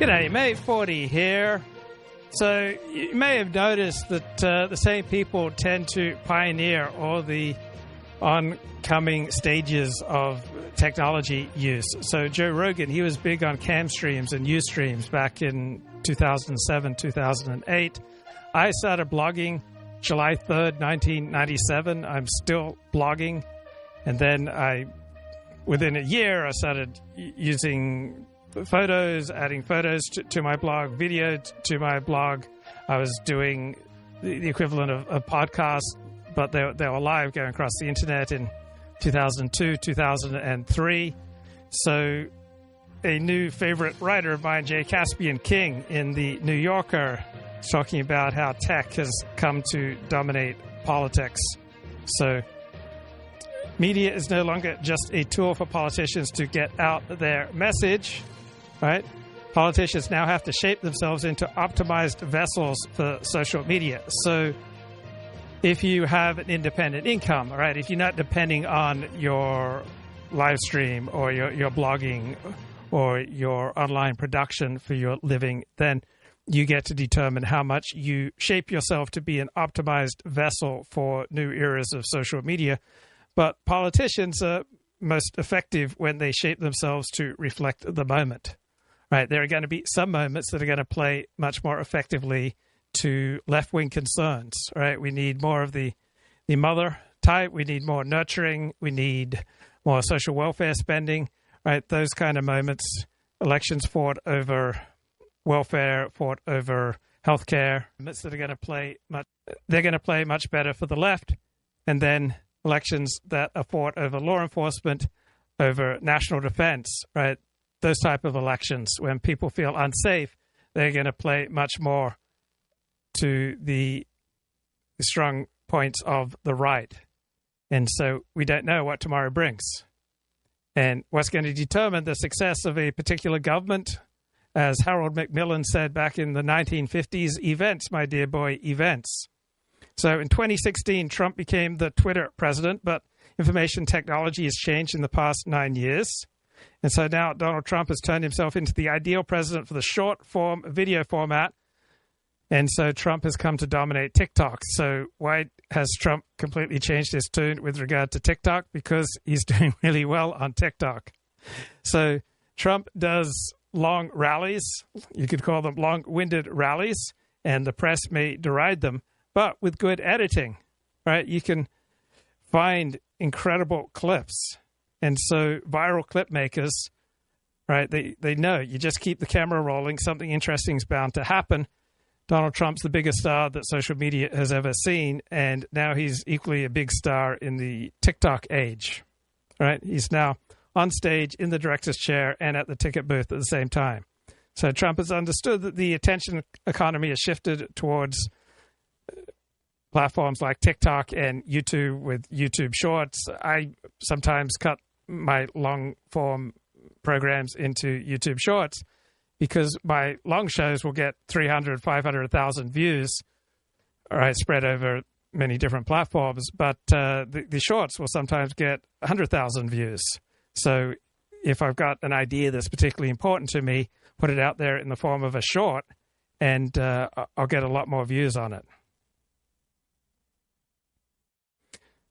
G'day, Mate 40 here. So you may have noticed that the same people tend to pioneer all the oncoming stages of technology use. So Joe Rogan, he was big on cam streams and Ustreams back in 2007, 2008. I started blogging July 3rd, 1997. I'm still blogging. And then within a year, I started using photos, adding photos to my blog, video to my blog. I was doing the equivalent of podcasts, but they were live going across the internet in 2002, 2003. So a new favorite writer of mine, J. Caspian King, in the New Yorker, is talking about how tech has come to dominate politics. So media is no longer just a tool for politicians to get out their message, right? Politicians now have to shape themselves into optimized vessels for social media. So if you have an independent income, right, if you're not depending on your live stream or your blogging or your online production for your living, then you get to determine how much you shape yourself to be an optimized vessel for new eras of social media. But politicians are most effective when they shape themselves to reflect the moment, right? There are going to be some moments that are going to play much more effectively to left-wing concerns, right? We need more of the mother type. We need more nurturing. We need more social welfare spending, right? Those kind of moments. Elections fought over welfare, fought over healthcare. Moments that are going to play much better for the left. And then elections that are fought over law enforcement, over national defense, right? Those type of elections, when people feel unsafe, they're going to play much more to the strong points of the right. And so we don't know what tomorrow brings. And what's going to determine the success of a particular government, as Harold Macmillan said back in the 1950s, events, my dear boy, events. So in 2016, Trump became the Twitter president, but information technology has changed in the past 9 years. And so now Donald Trump has turned himself into the ideal president for the short-form video format. And so Trump has come to dominate TikTok. So why has Trump completely changed his tune with regard to TikTok? Because he's doing really well on TikTok. So Trump does long rallies. You could call them long-winded rallies, and the press may deride them. But with good editing, right, you can find incredible clips. And so viral clip makers, right, they know you just keep the camera rolling, something interesting is bound to happen. Donald Trump's the biggest star that social media has ever seen, and now he's equally a big star in the TikTok age, right? He's now on stage, in the director's chair, and at the ticket booth at the same time. So Trump has understood that the attention economy has shifted towards platforms like TikTok and YouTube with YouTube Shorts. I sometimes cut my long-form programs into YouTube Shorts because my long shows will get 300, 500,000 views, all right, spread over many different platforms. But the shorts will sometimes get 100,000 views. So if I've got an idea that's particularly important to me, put it out there in the form of a short, and I'll get a lot more views on it.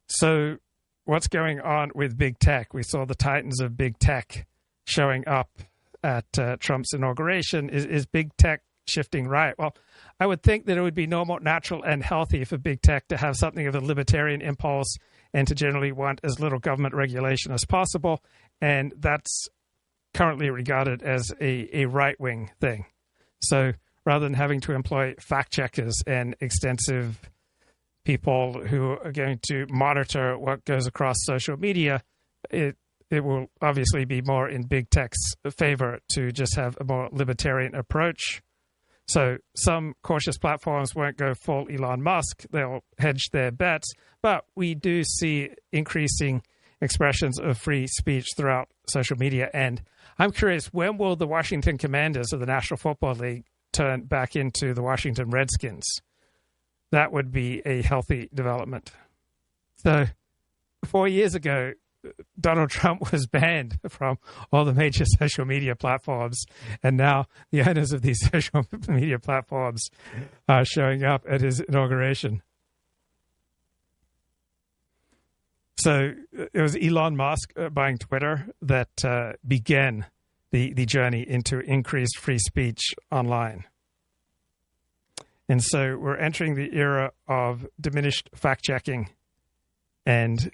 So what's going on with big tech? We saw the titans of big tech showing up at Trump's inauguration. Is big tech shifting right? Well, I would think that it would be normal, natural, and healthy for big tech to have something of a libertarian impulse and to generally want as little government regulation as possible. And that's currently regarded as a right-wing thing. So rather than having to employ fact-checkers and extensive people who are going to monitor what goes across social media, it will obviously be more in big tech's favor to just have a more libertarian approach. So some cautious platforms won't go full Elon Musk. They'll hedge their bets. But we do see increasing expressions of free speech throughout social media. And I'm curious, when will the Washington Commanders of the National Football League turn back into the Washington Redskins? That would be a healthy development. So 4 years ago, Donald Trump was banned from all the major social media platforms, and now the owners of these social media platforms are showing up at his inauguration. So it was Elon Musk buying Twitter that began the journey into increased free speech online. And so we're entering the era of diminished fact-checking. And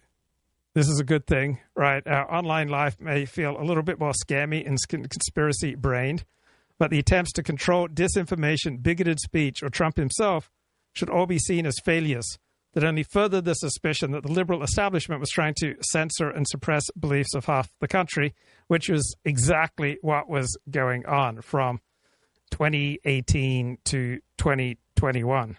this is a good thing, right? Our online life may feel a little bit more scammy and conspiracy-brained, but the attempts to control disinformation, bigoted speech, or Trump himself should all be seen as failures that only further the suspicion that the liberal establishment was trying to censor and suppress beliefs of half the country, which was exactly what was going on from 2018 to 2021.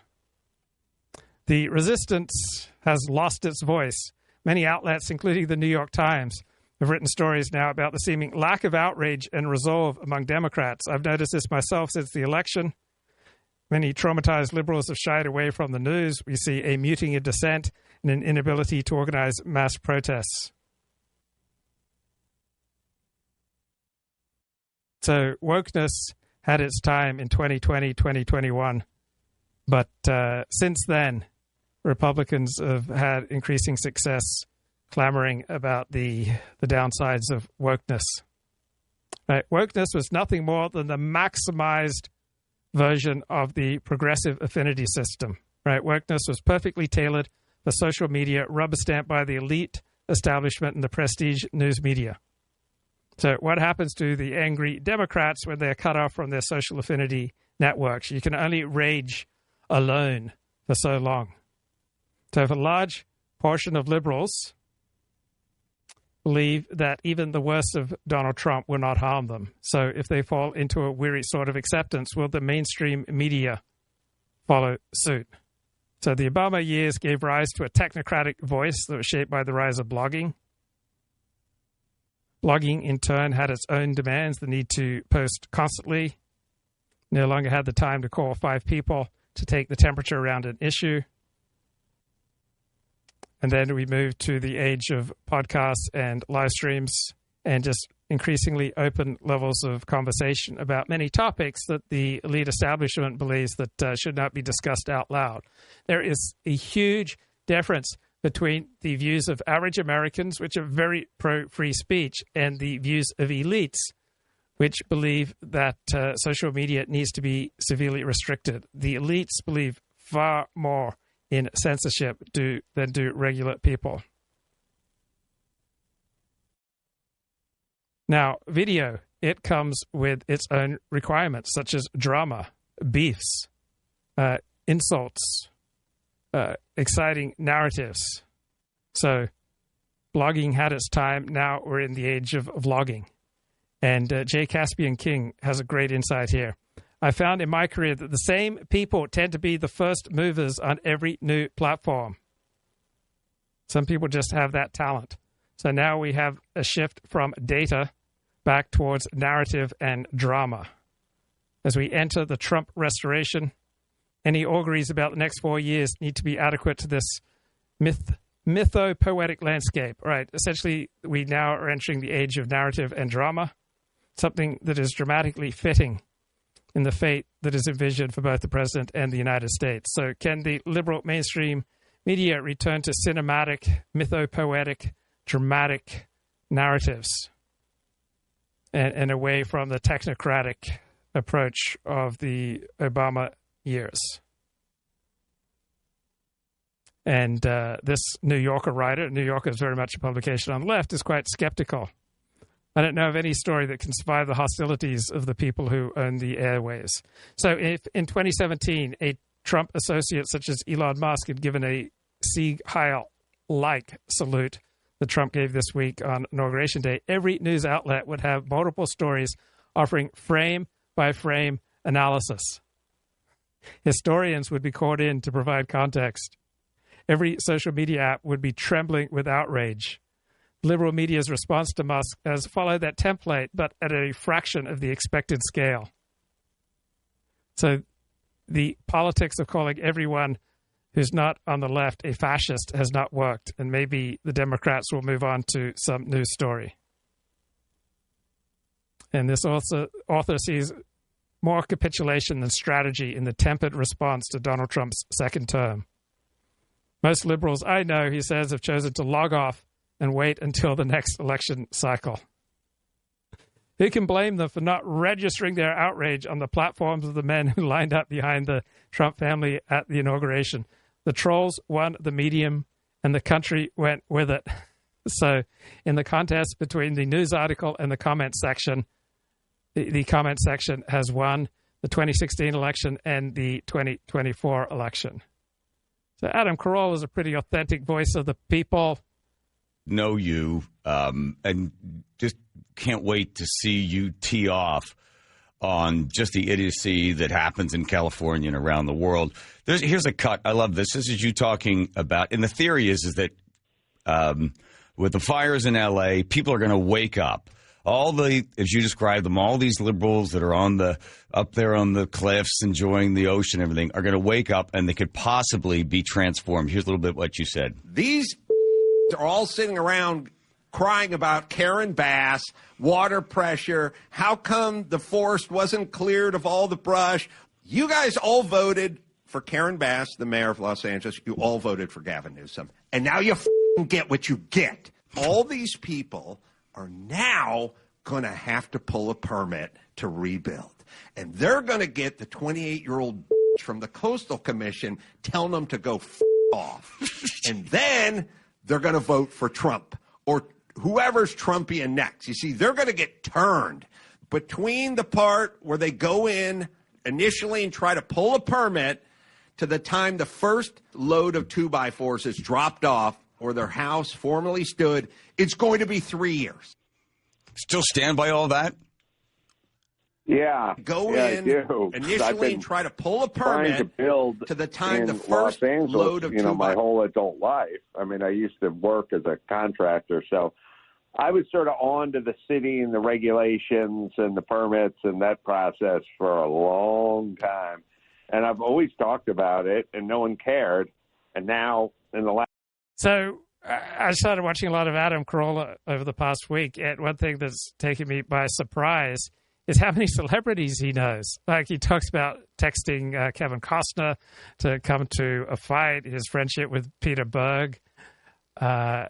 The resistance has lost its voice. Many outlets, including the New York Times, have written stories now about the seeming lack of outrage and resolve among Democrats. I've noticed this myself since the election. Many traumatized liberals have shied away from the news. We see a muting of dissent and an inability to organize mass protests. So wokeness had its time in 2020, 2021. But since then, Republicans have had increasing success clamoring about the downsides of wokeness. Right? Wokeness was nothing more than the maximized version of the progressive affinity system. Right? Wokeness was perfectly tailored for social media, rubber stamped by the elite establishment and the prestige news media. So what happens to the angry Democrats when they're cut off from their social affinity networks? You can only rage alone for so long. So if a large portion of liberals believe that even the worst of Donald Trump will not harm them, so if they fall into a weary sort of acceptance, will the mainstream media follow suit? So the Obama years gave rise to a technocratic voice that was shaped by the rise of blogging. Blogging, in turn, had its own demands, the need to post constantly. No longer had the time to call 5 people to take the temperature around an issue. And then we moved to the age of podcasts and live streams and just increasingly open levels of conversation about many topics that the elite establishment believes that should not be discussed out loud. There is a huge difference between the views of average Americans, which are very pro-free speech, and the views of elites, which believe that social media needs to be severely restricted. The elites believe far more in censorship than do regular people. Now, video, it comes with its own requirements, such as drama, beefs, insults, exciting narratives. So blogging had its time. Now we're in the age of vlogging. And J. Caspian King has a great insight here. I found in my career that the same people tend to be the first movers on every new platform. Some people just have that talent. So now we have a shift from data back towards narrative and drama. As we enter the Trump restoration, any auguries about the next 4 years need to be adequate to this mytho-poetic landscape. Right. Essentially, we now are entering the age of narrative and drama, something that is dramatically fitting in the fate that is envisioned for both the president and the United States. So can the liberal mainstream media return to cinematic, mythopoetic, dramatic narratives and away from the technocratic approach of the Obama years? And this New Yorker writer, New Yorker is very much a publication on the left, is quite skeptical. I don't know of any story that can survive the hostilities of the people who own the airwaves. So if in 2017, a Trump associate such as Elon Musk had given a Sieg Heil-like salute that Trump gave this week on Inauguration Day, every news outlet would have multiple stories offering frame-by-frame analysis. Historians would be called in to provide context. Every social media app would be trembling with outrage. Liberal media's response to Musk has followed that template, but at a fraction of the expected scale. So the politics of calling everyone who's not on the left, a fascist, has not worked, and maybe the Democrats will move on to some new story. And this author sees more capitulation than strategy in the tempered response to Donald Trump's second term. Most liberals I know, he says, have chosen to log off and wait until the next election cycle. Who can blame them for not registering their outrage on the platforms of the men who lined up behind the Trump family at the inauguration? The trolls won the medium, and the country went with it. So in the contest between the news article and the comment section, the comment section has won the 2016 election and the 2024 election. So Adam Carolla is a pretty authentic voice of the people. Know you, and just can't wait to see you tee off on just the idiocy that happens in California and around the world. Here's a cut. I love this. This is you talking about, and the theory is that with the fires in L.A., people are going to wake up. As you described them, all these liberals that are up there on the cliffs enjoying the ocean and everything are going to wake up, and they could possibly be transformed. Here's a little bit what you said. These are all sitting around crying about Karen Bass, water pressure, how come the forest wasn't cleared of all the brush. You guys all voted for Karen Bass, the mayor of Los Angeles. You all voted for Gavin Newsom. And now you get what you get. All these people are now going to have to pull a permit to rebuild. And they're going to get the 28-year-old from the Coastal Commission telling them to go off. And then they're going to vote for Trump or whoever's Trumpian next. You see, they're going to get turned between the part where they go in initially and try to pull a permit to the time the first load of 2x4s is dropped off or their house formally stood. It's going to be 3 years. Still stand by all that? Yeah. Go in initially and try to pull a permit to build to the time the Los first Angeles, load of 2x4s. my whole adult life. I mean, I used to work as a contractor, so I was sort of on to the city and the regulations and the permits and that process for a long time. And I've always talked about it, and no one cared. And now in the last... So I started watching a lot of Adam Carolla over the past week, and one thing that's taken me by surprise is how many celebrities he knows. Like, he talks about texting Kevin Costner to come to a fight, his friendship with Peter Berg. Yeah,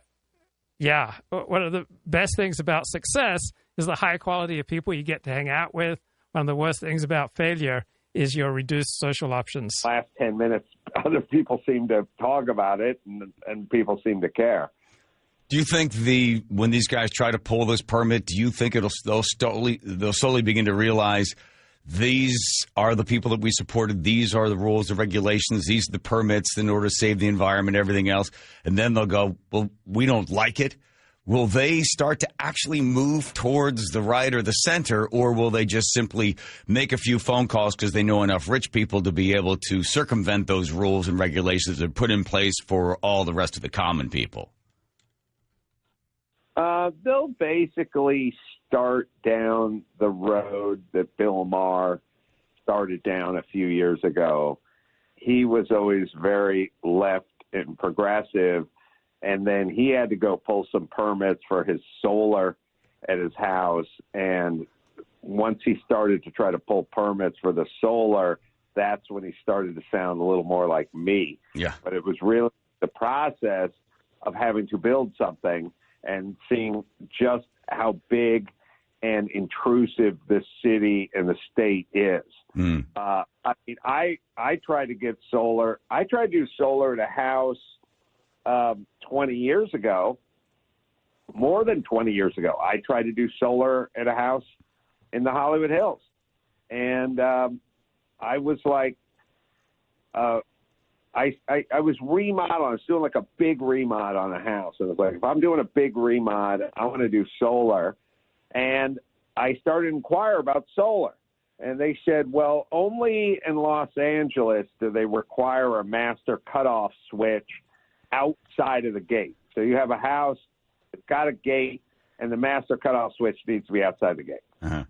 one of the best things about success is the high quality of people you get to hang out with. One of the worst things about failure is your reduced social options. Last 10 minutes, other people seem to talk about it, and people seem to care. Do you think when these guys try to pull this permit, do you think they'll slowly begin to realize these are the people that we supported, these are the rules, the regulations, these are the permits in order to save the environment, everything else, and then they'll go, well, we don't like it? Will they start to actually move towards the right or the center, or will they just simply make a few phone calls because they know enough rich people to be able to circumvent those rules and regulations that are put in place for all the rest of the common people? They'll basically start down the road that Bill Maher started down a few years ago. He was always very left and progressive, and then he had to go pull some permits for his solar at his house. And once he started to try to pull permits for the solar, that's when he started to sound a little more like me. Yeah. But it was really the process of having to build something and seeing just how big and intrusive this city and the state is. I mean, I tried to get solar. I tried to do solar at a house 20 years ago, more than 20 years ago. I tried to do solar at a house in the Hollywood Hills. And I was like, I was remodeling. I was doing like a big remod on a house. And I was like, if I'm doing a big remod, I want to do solar. And I started to inquire about solar. And they said, well, only in Los Angeles do they require a master cutoff switch outside of the gate. So you have a house, it's got a gate, and the master cutoff switch needs to be outside the gate. Uh-huh.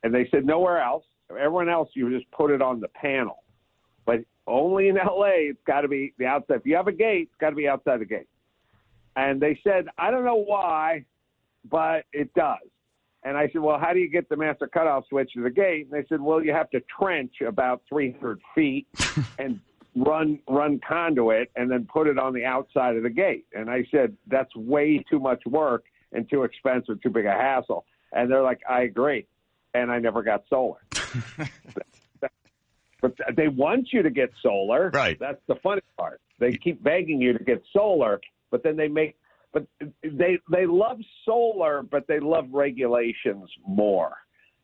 And they said nowhere else. Everyone else, you just put it on the panel. But only in L.A. It's got to be the outside. If you have a gate, it's got to be outside the gate. And they said, I don't know why, but it does. And I said, well, how do you get the master cutoff switch to the gate? And they said, well, you have to trench about 300 feet and run conduit and then put it on the outside of the gate. And I said, that's way too much work and too expensive, too big a hassle. And they're like, I agree. And I never got solar. But they want you to get solar. Right. That's the funny part. They keep begging you to get solar, but then they love solar, but they love regulations more.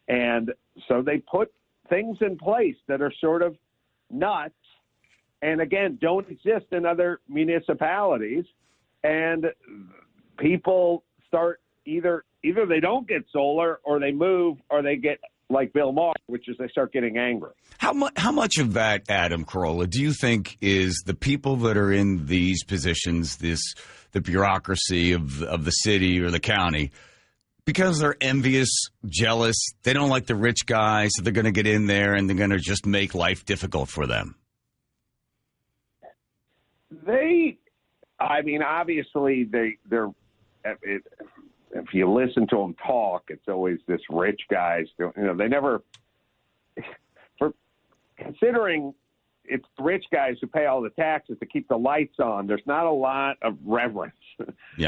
And so they put things in place that are sort of nuts and, again, don't exist in other municipalities. And people start either they don't get solar or they move or they get like Bill Maher, which is they start getting angry. How much of that, Adam Carolla, do you think is the people that are in these positions, the bureaucracy of the city or the county, because they're envious, jealous, they don't like the rich guys, so they're going to get in there and they're going to just make life difficult for them? Obviously, they're. If you listen to them talk, it's always this rich guys. They never. For considering it's rich guys who pay all the taxes to keep the lights on, there's not a lot of reverence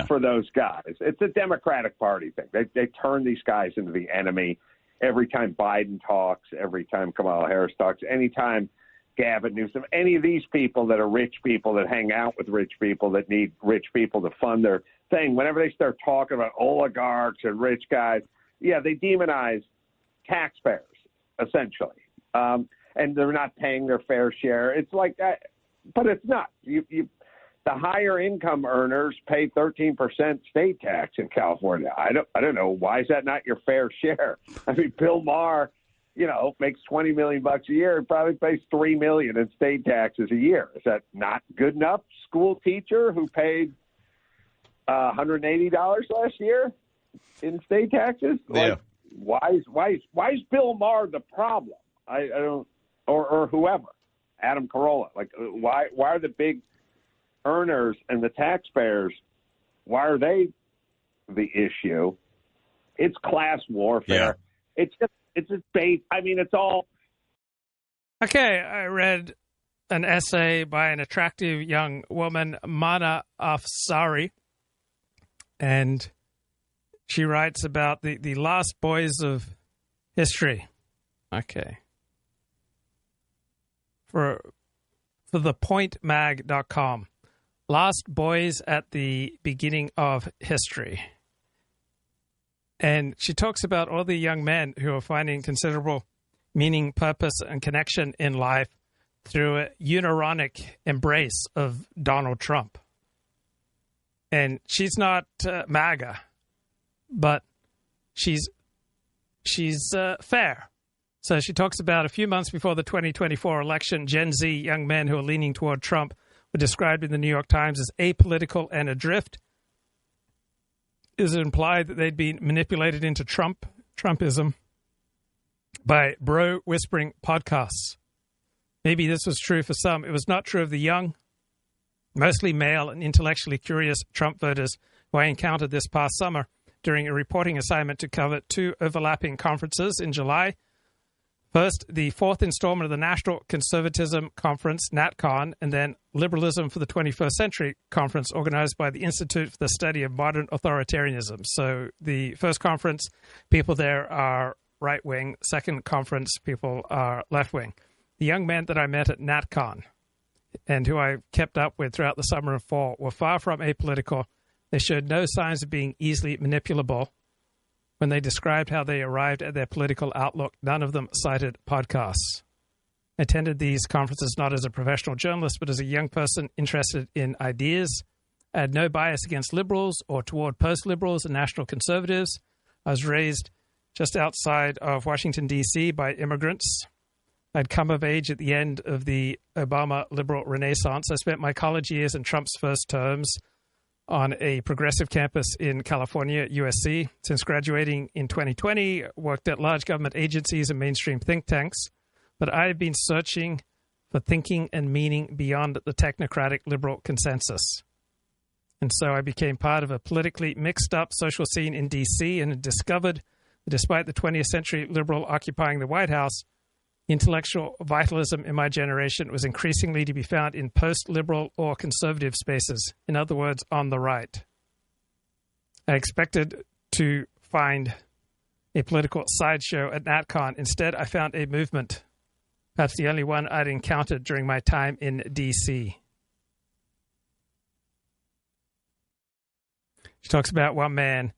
for those guys. It's a Democratic Party thing. They turn these guys into the enemy every time Biden talks, every time Kamala Harris talks, anytime Gavin Newsom, any of these people that are rich people that hang out with rich people that need rich people to fund their thing. Whenever they start talking about oligarchs and rich guys, they demonize taxpayers, essentially. And they're not paying their fair share. It's like that, but it's not. The higher income earners pay 13% state tax in California. I don't know. Why is that not your fair share? I mean, Bill Maher, makes $20 million a year. He probably pays $3 million in state taxes a year. Is that not good enough? School teacher who paid $180 last year in state taxes. Yeah. Like, why is Bill Maher the problem? I don't, or whoever, Adam Carolla. Like, why are the big earners and the taxpayers? Why are they the issue? It's class warfare. Yeah. It's a bait. I mean, it's all. Okay, I read an essay by an attractive young woman, Mana Afsari, and she writes about the last boys of history. Okay. For thepointmag.com. Last boys at the beginning of history. And she talks about all the young men who are finding considerable meaning, purpose, and connection in life through a unironic embrace of Donald Trump. And she's not MAGA, but she's fair. So she talks about a few months before the 2024 election, Gen Z young men who are leaning toward Trump were described in the New York Times as apolitical and adrift. Is it implied that they'd been manipulated into Trumpism by bro-whispering podcasts? Maybe this was true for some. It was not true of the young, mostly male and intellectually curious Trump voters who I encountered this past summer during a reporting assignment to cover two overlapping conferences in July. First, the fourth installment of the National Conservatism Conference, NatCon, and then Liberalism for the 21st Century Conference, organized by the Institute for the Study of Modern Authoritarianism. So the first conference, people there are right-wing. Second conference, people are left-wing. The young men that I met at NatCon and who I kept up with throughout the summer and fall were far from apolitical. They showed no signs of being easily manipulable. When they described how they arrived at their political outlook, none of them cited podcasts. I attended these conferences not as a professional journalist, but as a young person interested in ideas. I had no bias against liberals or toward post-liberals and national conservatives. I was raised just outside of Washington, D.C. by immigrants. I'd come of age at the end of the Obama liberal renaissance. I spent my college years in Trump's first terms on a progressive campus in California, USC. Since graduating in 2020, worked at large government agencies and mainstream think tanks. But I've been searching for thinking and meaning beyond the technocratic liberal consensus. And so I became part of a politically mixed-up social scene in D.C. and discovered that despite the 20th century liberal occupying the White House, intellectual vitalism in my generation was increasingly to be found in post-liberal or conservative spaces, in other words, on the right. I expected to find a political sideshow at NatCon. Instead, I found a movement, perhaps the only one I'd encountered during my time in D.C. She talks about one man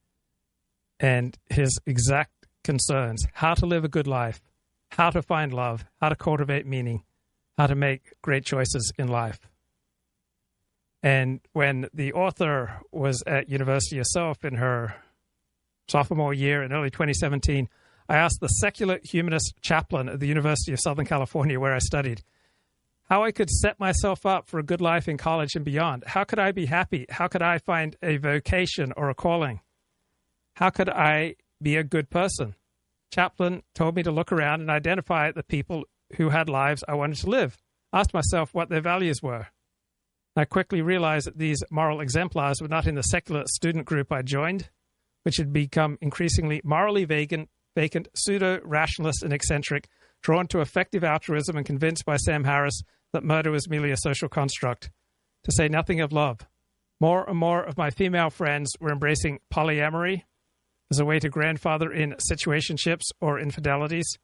and his exact concerns: how to live a good life, how to find love, how to cultivate meaning, how to make great choices in life. And when the author was at university herself in her sophomore year in early 2017, I asked the secular humanist chaplain at the University of Southern California, where I studied, how I could set myself up for a good life in college and beyond. How could I be happy? How could I find a vocation or a calling? How could I be a good person? Chaplain told me to look around and identify the people who had lives I wanted to live. Asked myself what their values were. I quickly realized that these moral exemplars were not in the secular student group I joined, which had become increasingly morally vacant, pseudo-rationalist and eccentric, drawn to effective altruism and convinced by Sam Harris that murder was merely a social construct, to say nothing of love. More and more of my female friends were embracing polyamory as a way to grandfather in situationships or infidelities,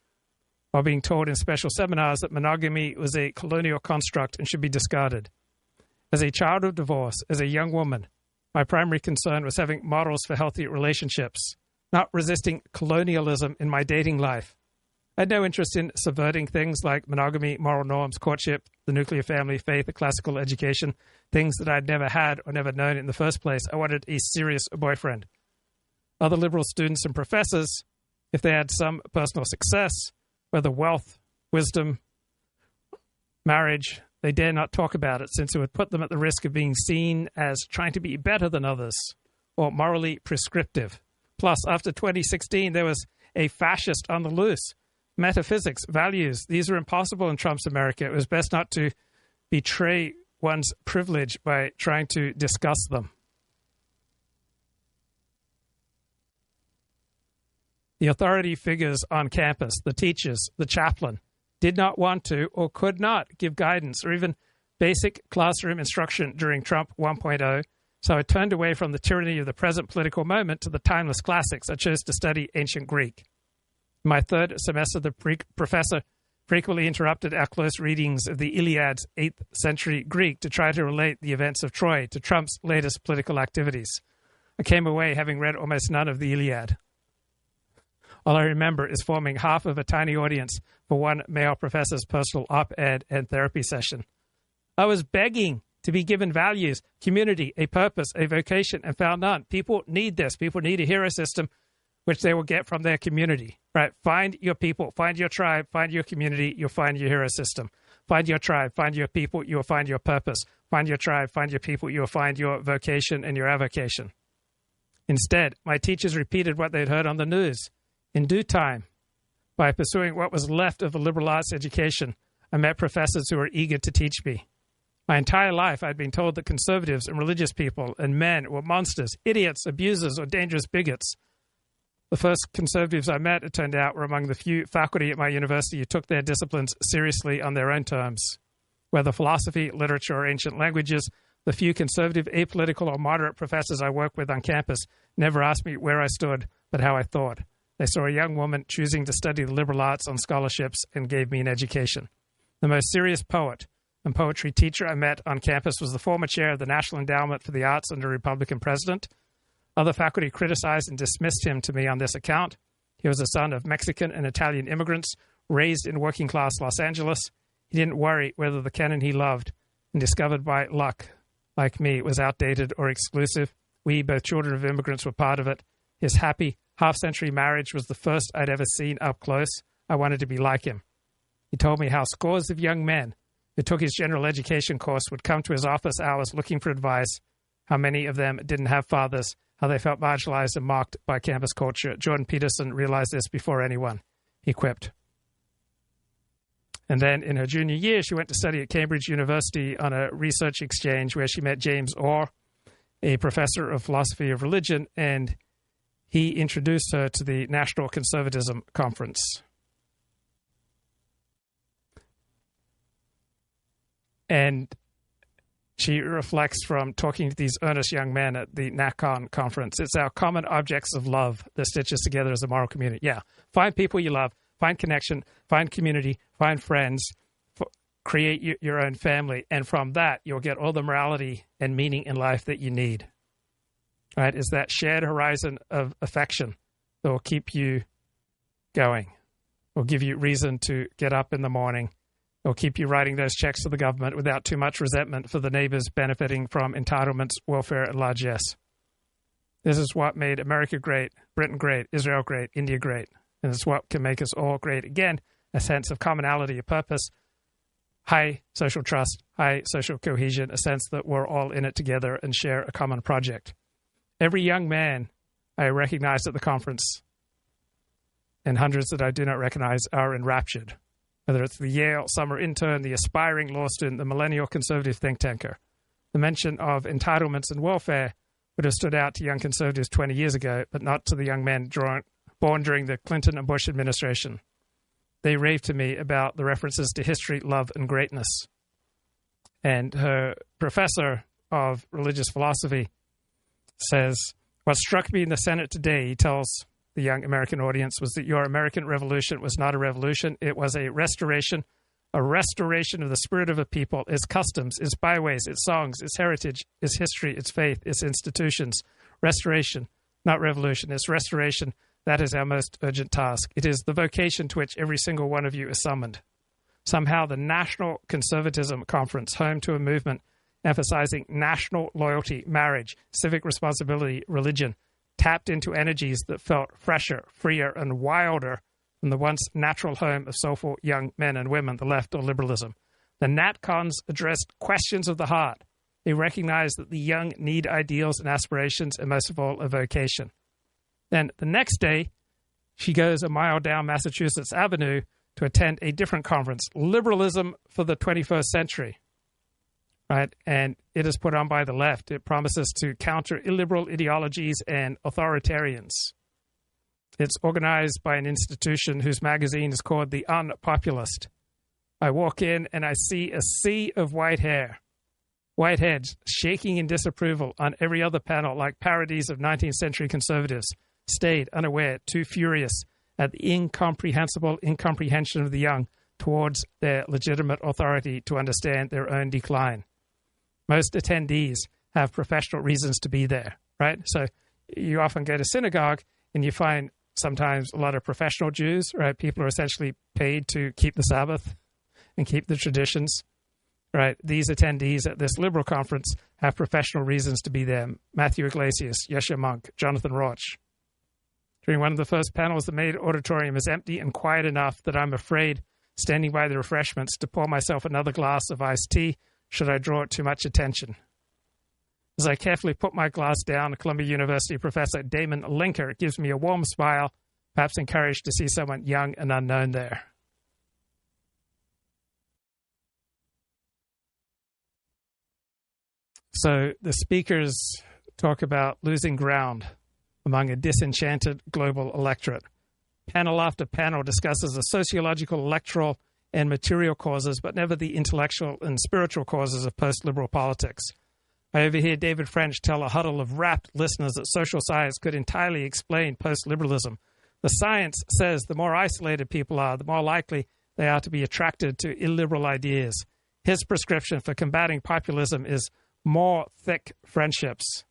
while being told in special seminars that monogamy was a colonial construct and should be discarded. As a child of divorce, as a young woman, my primary concern was having models for healthy relationships, not resisting colonialism in my dating life. I had no interest in subverting things like monogamy, moral norms, courtship, the nuclear family, faith, a classical education, things that I'd never had or never known in the first place. I wanted a serious boyfriend. Other liberal students and professors, if they had some personal success, whether wealth, wisdom, marriage, they dare not talk about it, since it would put them at the risk of being seen as trying to be better than others or morally prescriptive. Plus, after 2016, there was a fascist on the loose. Metaphysics, values, these are impossible in Trump's America. It was best not to betray one's privilege by trying to discuss them. The authority figures on campus, the teachers, the chaplain, did not want to or could not give guidance or even basic classroom instruction during Trump 1.0, so I turned away from the tyranny of the present political moment to the timeless classics. I chose to study ancient Greek. In my third semester, the professor frequently interrupted our close readings of the Iliad's 8th century Greek to try to relate the events of Troy to Trump's latest political activities. I came away having read almost none of the Iliad. All I remember is forming half of a tiny audience for one male professor's personal op-ed and therapy session. I was begging to be given values, community, a purpose, a vocation, and found none. People need this. People need a hero system, which they will get from their community. Right? Find your people, find your tribe, find your community, you'll find your hero system. Find your tribe, find your people, you'll find your purpose. Find your tribe, find your people, you'll find your vocation and your avocation. Instead, my teachers repeated what they'd heard on the news. In due time, by pursuing what was left of a liberal arts education, I met professors who were eager to teach me. My entire life, I'd been told that conservatives and religious people and men were monsters, idiots, abusers, or dangerous bigots. The first conservatives I met, it turned out, were among the few faculty at my university who took their disciplines seriously on their own terms. Whether philosophy, literature, or ancient languages, the few conservative, apolitical, or moderate professors I worked with on campus never asked me where I stood, but how I thought. They saw a young woman choosing to study the liberal arts on scholarships and gave me an education. The most serious poet and poetry teacher I met on campus was the former chair of the National Endowment for the Arts under a Republican president. Other faculty criticized and dismissed him to me on this account. He was the son of Mexican and Italian immigrants raised in working-class Los Angeles. He didn't worry whether the canon he loved and discovered by luck, like me, was outdated or exclusive. We, both children of immigrants, were part of it. His happy half-century marriage was the first I'd ever seen up close. I wanted to be like him. He told me how scores of young men who took his general education course would come to his office hours looking for advice, how many of them didn't have fathers, how they felt marginalized and mocked by campus culture. Jordan Peterson realized this before anyone. He quipped. And then in her junior year, she went to study at Cambridge University on a research exchange where she met James Orr, a professor of philosophy of religion, and he introduced her to the National Conservatism Conference. And she reflects from talking to these earnest young men at the NACON conference. It's our common objects of love that stitch us together as a moral community. Yeah, find people you love, find connection, find community, find friends, create your own family, and from that you'll get all the morality and meaning in life that you need. Right? It's that shared horizon of affection that will keep you going, will give you reason to get up in the morning. It'll keep you writing those checks to the government without too much resentment for the neighbors benefiting from entitlements, welfare, and largesse. This is what made America great, Britain great, Israel great, India great. And it's what can make us all great again, a sense of commonality, a purpose, high social trust, high social cohesion, a sense that we're all in it together and share a common project. Every young man I recognized at the conference, and hundreds that I do not recognize, are enraptured. Whether it's the Yale summer intern, the aspiring law student, the millennial conservative think tanker. The mention of entitlements and welfare would have stood out to young conservatives 20 years ago, but not to the young men born during the Clinton and Bush administration. They raved to me about the references to history, love, and greatness. And her professor of religious philosophy says, what struck me in the Senate today, he tells the young American audience, was that your American Revolution was not a revolution. It was a restoration of the spirit of a people, its customs, its byways, its songs, its heritage, its history, its faith, its institutions. Restoration, not revolution. It's restoration. That is our most urgent task. It is the vocation to which every single one of you is summoned. Somehow the National Conservatism Conference, home to a movement emphasizing national loyalty, marriage, civic responsibility, religion, tapped into energies that felt fresher, freer, and wilder than the once natural home of soulful young men and women, the left or liberalism. The NatCons addressed questions of the heart. They recognized that the young need ideals and aspirations, and most of all, a vocation. Then the next day, she goes a mile down Massachusetts Avenue to attend a different conference, Liberalism for the 21st Century. Right? And it is put on by the left. It promises to counter illiberal ideologies and authoritarians. It's organized by an institution whose magazine is called The Unpopulist. I walk in and I see a sea of white hair, white heads shaking in disapproval on every other panel like parodies of 19th century conservatives, stayed unaware, too furious at the incomprehensible incomprehension of the young towards their legitimate authority to understand their own decline. Most attendees have professional reasons to be there, right? So you often go to synagogue and you find sometimes a lot of professional Jews, right? People are essentially paid to keep the Sabbath and keep the traditions, right? These attendees at this liberal conference have professional reasons to be there. Matthew Iglesias, Yeshua Monk, Jonathan Rauch. During one of the first panels, the main auditorium is empty and quiet enough that I'm afraid, standing by the refreshments, to pour myself another glass of iced tea should I draw too much attention. As I carefully put my glass down, Columbia University professor Damon Linker gives me a warm smile, perhaps encouraged to see someone young and unknown there. So the speakers talk about losing ground among a disenchanted global electorate. Panel after panel discusses the sociological, electoral, and material causes, but never the intellectual and spiritual causes of post-liberal politics. I overhear David French tell a huddle of rapt listeners that social science could entirely explain post-liberalism. The science says the more isolated people are, the more likely they are to be attracted to illiberal ideas. His prescription for combating populism is more thick friendships.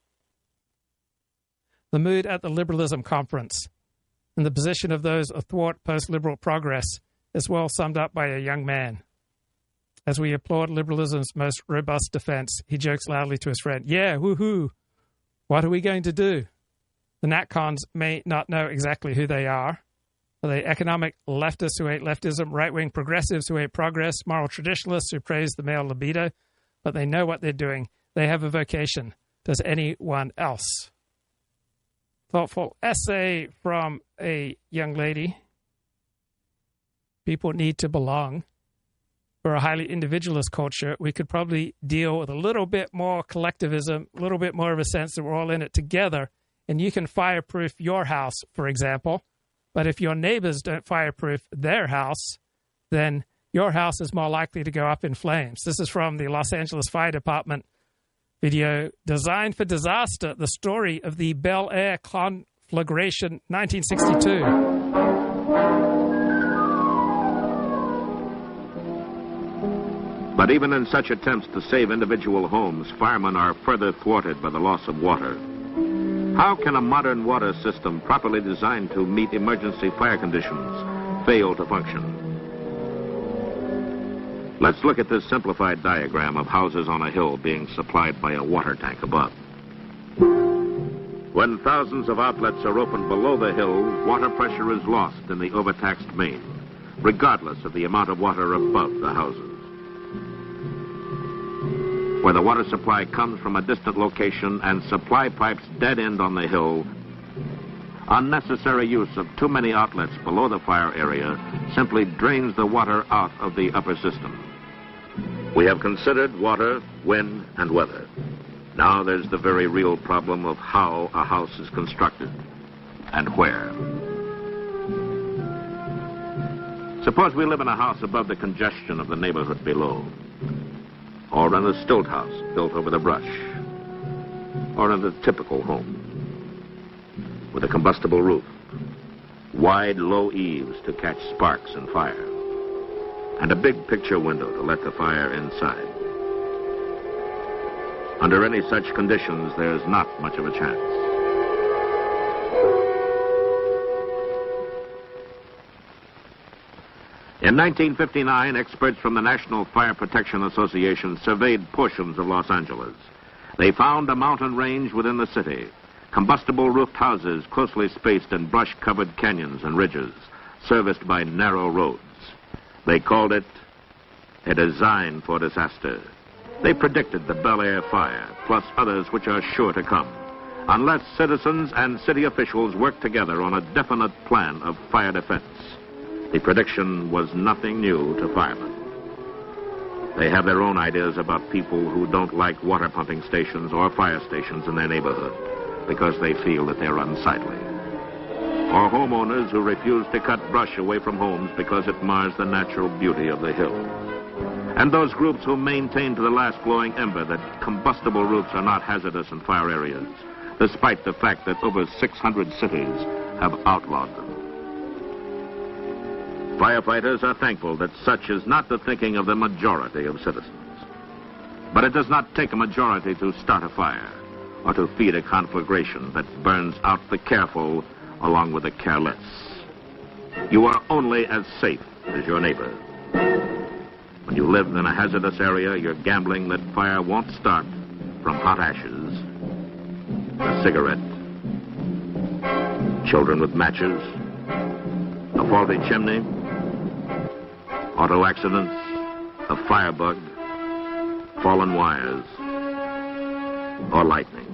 The mood at the Liberalism Conference and the position of those athwart post-liberal progress is well summed up by a young man. As we applaud liberalism's most robust defense, he jokes loudly to his friend, "Yeah, woohoo! What are we going to do?" The NatCons may not know exactly who they are. Are they economic leftists who hate leftism, right-wing progressives who hate progress, moral traditionalists who praise the male libido? But they know what they're doing. They have a vocation. Does anyone else? Thoughtful essay from a young lady. People need to belong. for a highly individualist culture, we could probably deal with a little bit more collectivism, a little bit more of a sense that we're all in it together. And you can fireproof your house, for example. But if your neighbors don't fireproof their house, then your house is more likely to go up in flames. This is from the Los Angeles Fire Department video, Designed for Disaster, the story of the Bel Air Conflagration 1962. But even in such attempts to save individual homes, firemen are further thwarted by the loss of water. How can a modern water system properly designed to meet emergency fire conditions fail to function? Let's look at this simplified diagram of houses on a hill being supplied by a water tank above. When thousands of outlets are opened below the hill, water pressure is lost in the overtaxed main, regardless of the amount of water above the houses. Where the water supply comes from a distant location and supply pipes dead end on the hill, unnecessary use of too many outlets below the fire area simply drains the water out of the upper system. We have considered water, wind, and weather. Now there's the very real problem of how a house is constructed and where. Suppose we live in a house above the congestion of the neighborhood below, or in a stilt house built over the brush, or in a typical home with a combustible roof, wide, low eaves to catch sparks and fire, and a big picture window to let the fire inside. Under any such conditions, there's not much of a chance. In 1959, experts from the National Fire Protection Association surveyed portions of Los Angeles. They found a mountain range within the city, combustible roofed houses closely spaced in brush-covered canyons and ridges, serviced by narrow roads. They called it a design for disaster. They predicted the Bel Air fire, plus others which are sure to come, unless citizens and city officials work together on a definite plan of fire defense. The prediction was nothing new to firemen. They have their own ideas about people who don't like water pumping stations or fire stations in their neighborhood because they feel that they're unsightly. Or homeowners who refuse to cut brush away from homes because it mars the natural beauty of the hill. And those groups who maintain to the last glowing ember that combustible roofs are not hazardous in fire areas, despite the fact that over 600 cities have outlawed them. Firefighters are thankful that such is not the thinking of the majority of citizens. But it does not take a majority to start a fire or to feed a conflagration that burns out the careful along with the careless. You are only as safe as your neighbor. When you live in a hazardous area, you're gambling that fire won't start from hot ashes, a cigarette, children with matches, a faulty chimney, auto accidents, a firebug, fallen wires, or lightning.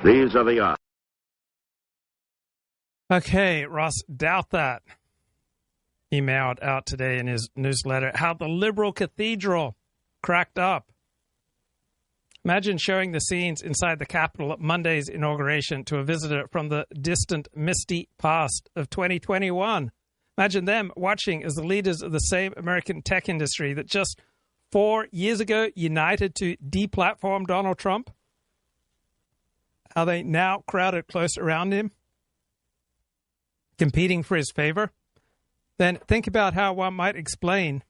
These are the odds. Okay, Ross Douthat emailed out today in his newsletter how the liberal cathedral cracked up. Imagine showing the scenes inside the Capitol at Monday's inauguration to a visitor from the distant, misty past of 2021. Imagine them watching as the leaders of the same American tech industry that just 4 years ago united to deplatform Donald Trump. Are they now crowded close around him, competing for his favor? Then think about how one might explain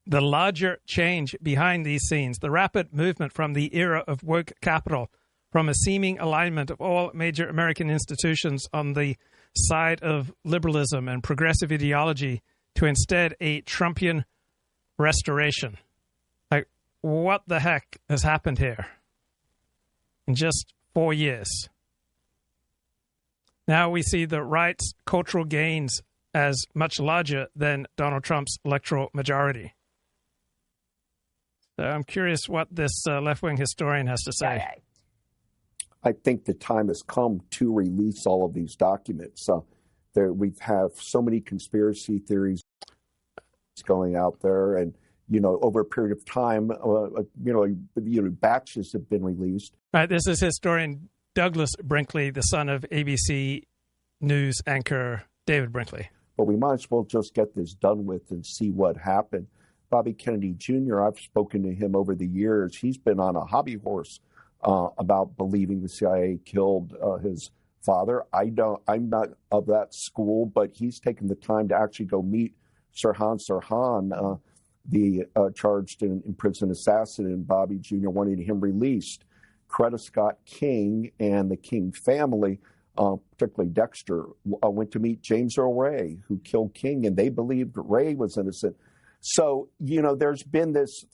the larger change behind these scenes, the rapid movement from the era of woke capital, from a seeming alignment of all major American institutions on the side of liberalism and progressive ideology to instead a Trumpian restoration. Like, what the heck has happened here in just 4 years? Now we see the right's cultural gains as much larger than Donald Trump's electoral majority. So I'm curious what this left-wing historian has to say. I think the time has come to release all of these documents. We have so many conspiracy theories going out there, and over a period of time, batches have been released. Right. This is historian Douglas Brinkley, the son of ABC News anchor David Brinkley. But we might as well just get this done with and see what happened. Bobby Kennedy Jr., I've spoken to him over the years. He's been on a hobby horse about believing the CIA killed his father. I'm not of that school, but he's taken the time to actually go meet Sirhan Sirhan, the charged and imprisoned assassin, and Bobby Jr. wanted him released. Coretta Scott King and the King family, particularly Dexter, went to meet James Earl Ray, who killed King, and they believed Ray was innocent. So, there's been this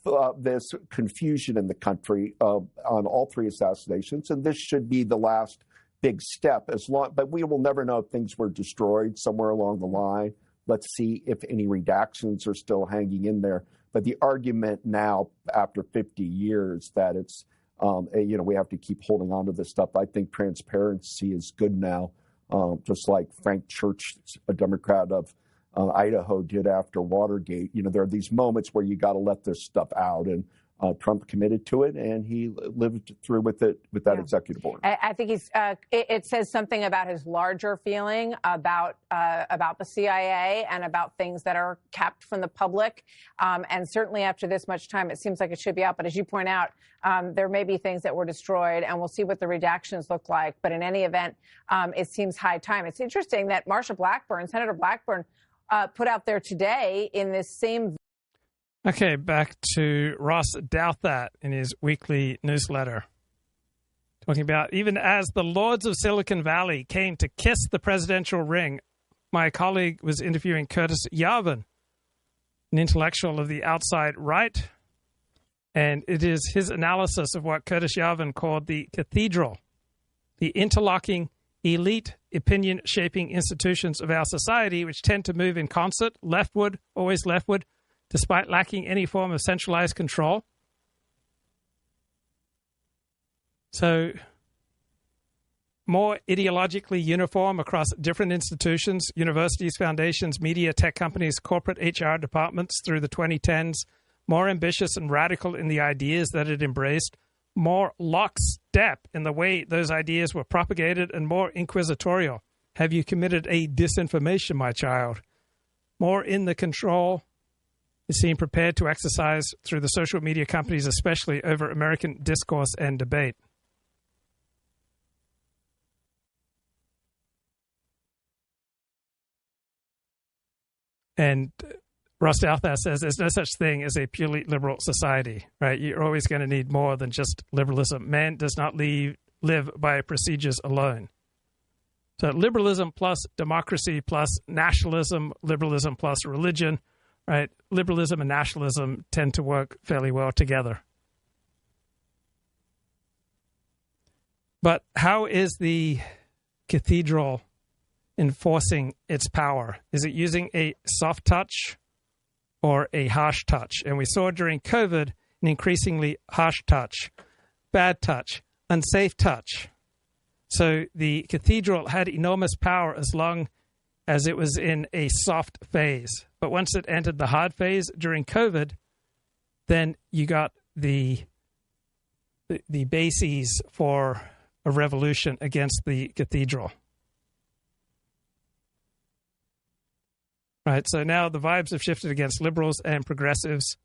confusion in the country on all three assassinations, and this should be the last big step. But we will never know if things were destroyed somewhere along the line. Let's see if any redactions are still hanging in there. But the argument now, after 50 years, that it's we have to keep holding on to this stuff. I think transparency is good now, just like Frank Church, a Democrat of Idaho, did after Watergate. There are these moments where you got to let this stuff out, and Trump committed to it, and he lived through with it with that executive order. I think he's. It says something about his larger feeling about the CIA and about things that are kept from the public. And certainly after this much time, it seems like it should be out. But as you point out, there may be things that were destroyed, and we'll see what the redactions look like. But in any event, it seems high time. It's interesting that Senator Blackburn, put out there today in this same. Okay, back to Ross Douthat in his weekly newsletter, talking about even as the lords of Silicon Valley came to kiss the presidential ring, my colleague was interviewing Curtis Yarvin, an intellectual of the outside right, and it is his analysis of what Curtis Yarvin called the cathedral, the interlocking, elite, opinion-shaping institutions of our society, which tend to move in concert, leftward, always leftward, despite lacking any form of centralized control. So, more ideologically uniform across different institutions, universities, foundations, media, tech companies, corporate HR departments through the 2010s, more ambitious and radical in the ideas that it embraced, more lockstep in the way those ideas were propagated, and more inquisitorial. Have you committed a disinformation, my child? More in the control is seen prepared to exercise through the social media companies, especially over American discourse and debate. And Ross Douthat says there's no such thing as a purely liberal society, right? You're always going to need more than just liberalism. Man does not live by procedures alone. So liberalism plus democracy plus nationalism, liberalism plus religion, right? Liberalism and nationalism tend to work fairly well together. But how is the cathedral enforcing its power? Is it using a soft touch or a harsh touch? And we saw during COVID an increasingly harsh touch, bad touch, unsafe touch. So the cathedral had enormous power as long as it was in a soft phase. But once it entered the hard phase during COVID, then you got the bases for a revolution against the cathedral. Right, so now the vibes have shifted against liberals and progressives,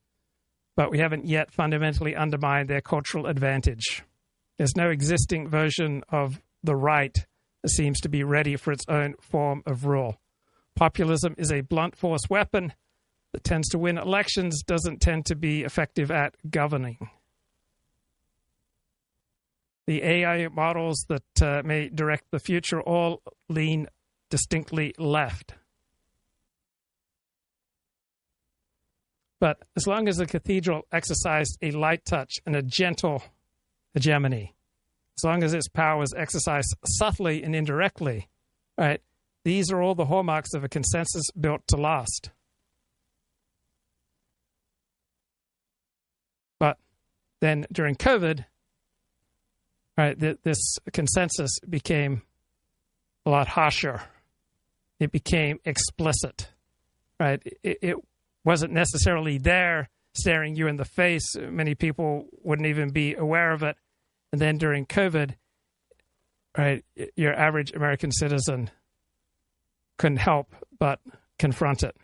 but we haven't yet fundamentally undermined their cultural advantage. There's no existing version of the right that seems to be ready for its own form of rule. Populism is a blunt force weapon that tends to win elections, doesn't tend to be effective at governing. The AI models that may direct the future all lean distinctly left. But as long as the cathedral exercised a light touch and a gentle hegemony, as long as its power was exercised subtly and indirectly, right, these are all the hallmarks of a consensus built to last. But then during COVID, right, this consensus became a lot harsher it became explicit, right? It wasn't necessarily there staring you in the face. Many people wouldn't even be aware of it. And then during COVID, right, your average American citizen couldn't help but confront it.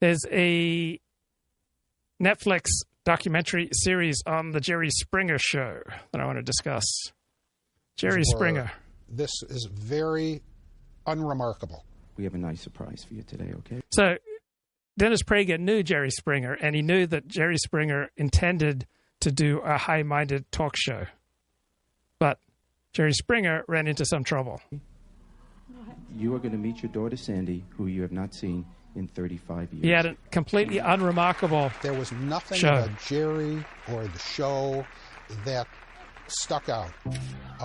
There's a Netflix documentary series on the Jerry Springer show that I want to discuss. Jerry Springer. This is very unremarkable. We have a nice surprise for you today, okay? So Dennis Prager knew Jerry Springer, and he knew that Jerry Springer intended to do a high-minded talk show. But Jerry Springer ran into some trouble. You are going to meet your daughter, Sandy, who you have not seen in 35 years. He had a completely unremarkable There was nothing show. about Jerry or the show that stuck out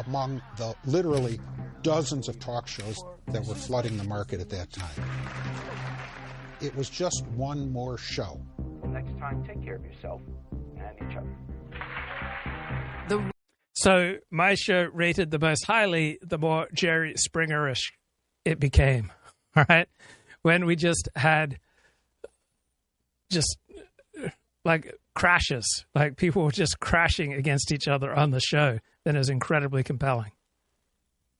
among the literally dozens of talk shows that were flooding the market at that time. It was just one more show. Next time, take care of yourself and each other. So my show rated the most highly, the more Jerry Springerish it became. All right. When we just had like crashes, like people were just crashing against each other on the show, then it was incredibly compelling.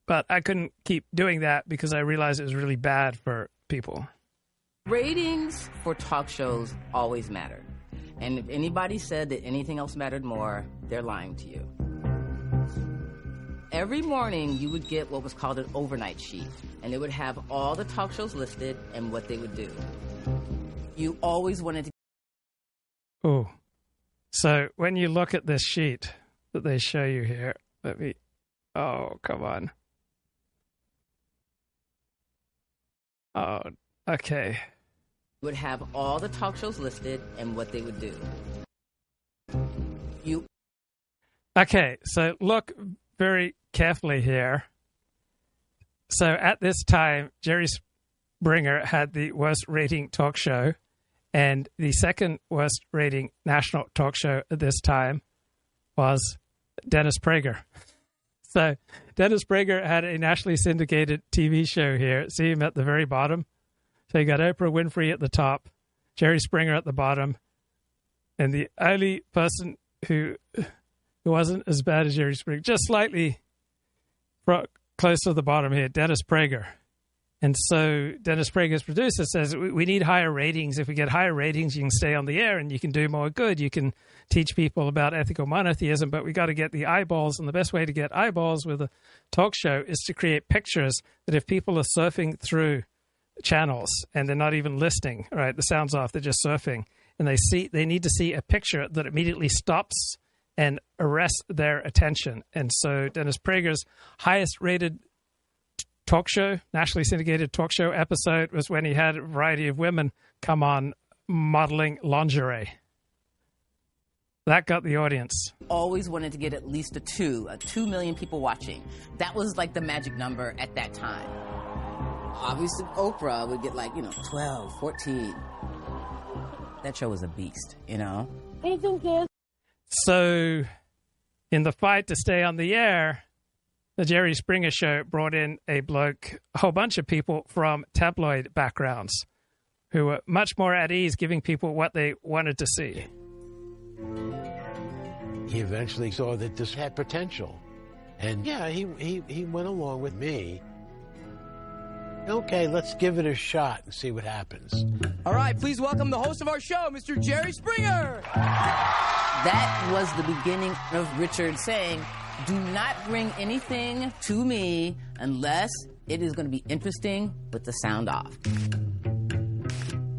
But I couldn't keep doing that because I realized it was really bad for people. Ratings for talk shows always matter. And if anybody said that anything else mattered more, they're lying to you. Every morning, you would get what was called an overnight sheet, and it would have all the talk shows listed and what they would do. You always wanted to... Oh, so when you look at this sheet that they show you here, oh, come on. Oh, okay. Would have all the talk shows listed and what they would do. Okay, so look very carefully here. So at this time, Jerry Springer had the worst rating talk show, and the second worst rating national talk show at this time was Dennis Prager. So Dennis Prager had a nationally syndicated TV show here. See him at the very bottom? So you got Oprah Winfrey at the top, Jerry Springer at the bottom, and the only person who wasn't as bad as Jerry Springer, just slightly close to the bottom here, Dennis Prager. And so Dennis Prager's producer says, we need higher ratings. If we get higher ratings, you can stay on the air and you can do more good. You can teach people about ethical monotheism, but we got to get the eyeballs. And the best way to get eyeballs with a talk show is to create pictures that if people are surfing through channels and they're not even listening, right, the sound's off, they're just surfing, and they need to see a picture that immediately stops and arrests their attention. And so Dennis Prager's highest rated talk show, nationally syndicated talk show episode was when he had a variety of women come on modeling lingerie. That got the audience. Always wanted to get at least a 2 million people watching. That was like the magic number at that time. Obviously, Oprah would get 12, 14. That show was a beast, So in the fight to stay on the air, the Jerry Springer show brought in a whole bunch of people from tabloid backgrounds who were much more at ease giving people what they wanted to see. He eventually saw that this had potential. And yeah, he went along with me. Okay, let's give it a shot and see what happens. All right, please welcome the host of our show, Mr. Jerry Springer. That was the beginning of Richard saying, do not bring anything to me unless it is going to be interesting with the sound off.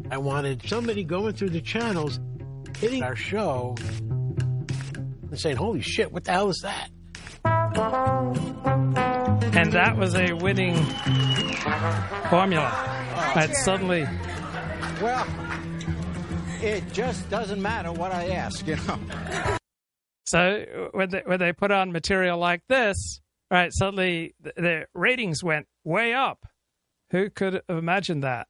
I wanted somebody going through the channels, hitting our show, and saying, holy shit, what the hell is that? And that was a winning formula. That suddenly... Well, it just doesn't matter what I ask, So when they put on material like this, right, suddenly the ratings went way up. Who could have imagined that?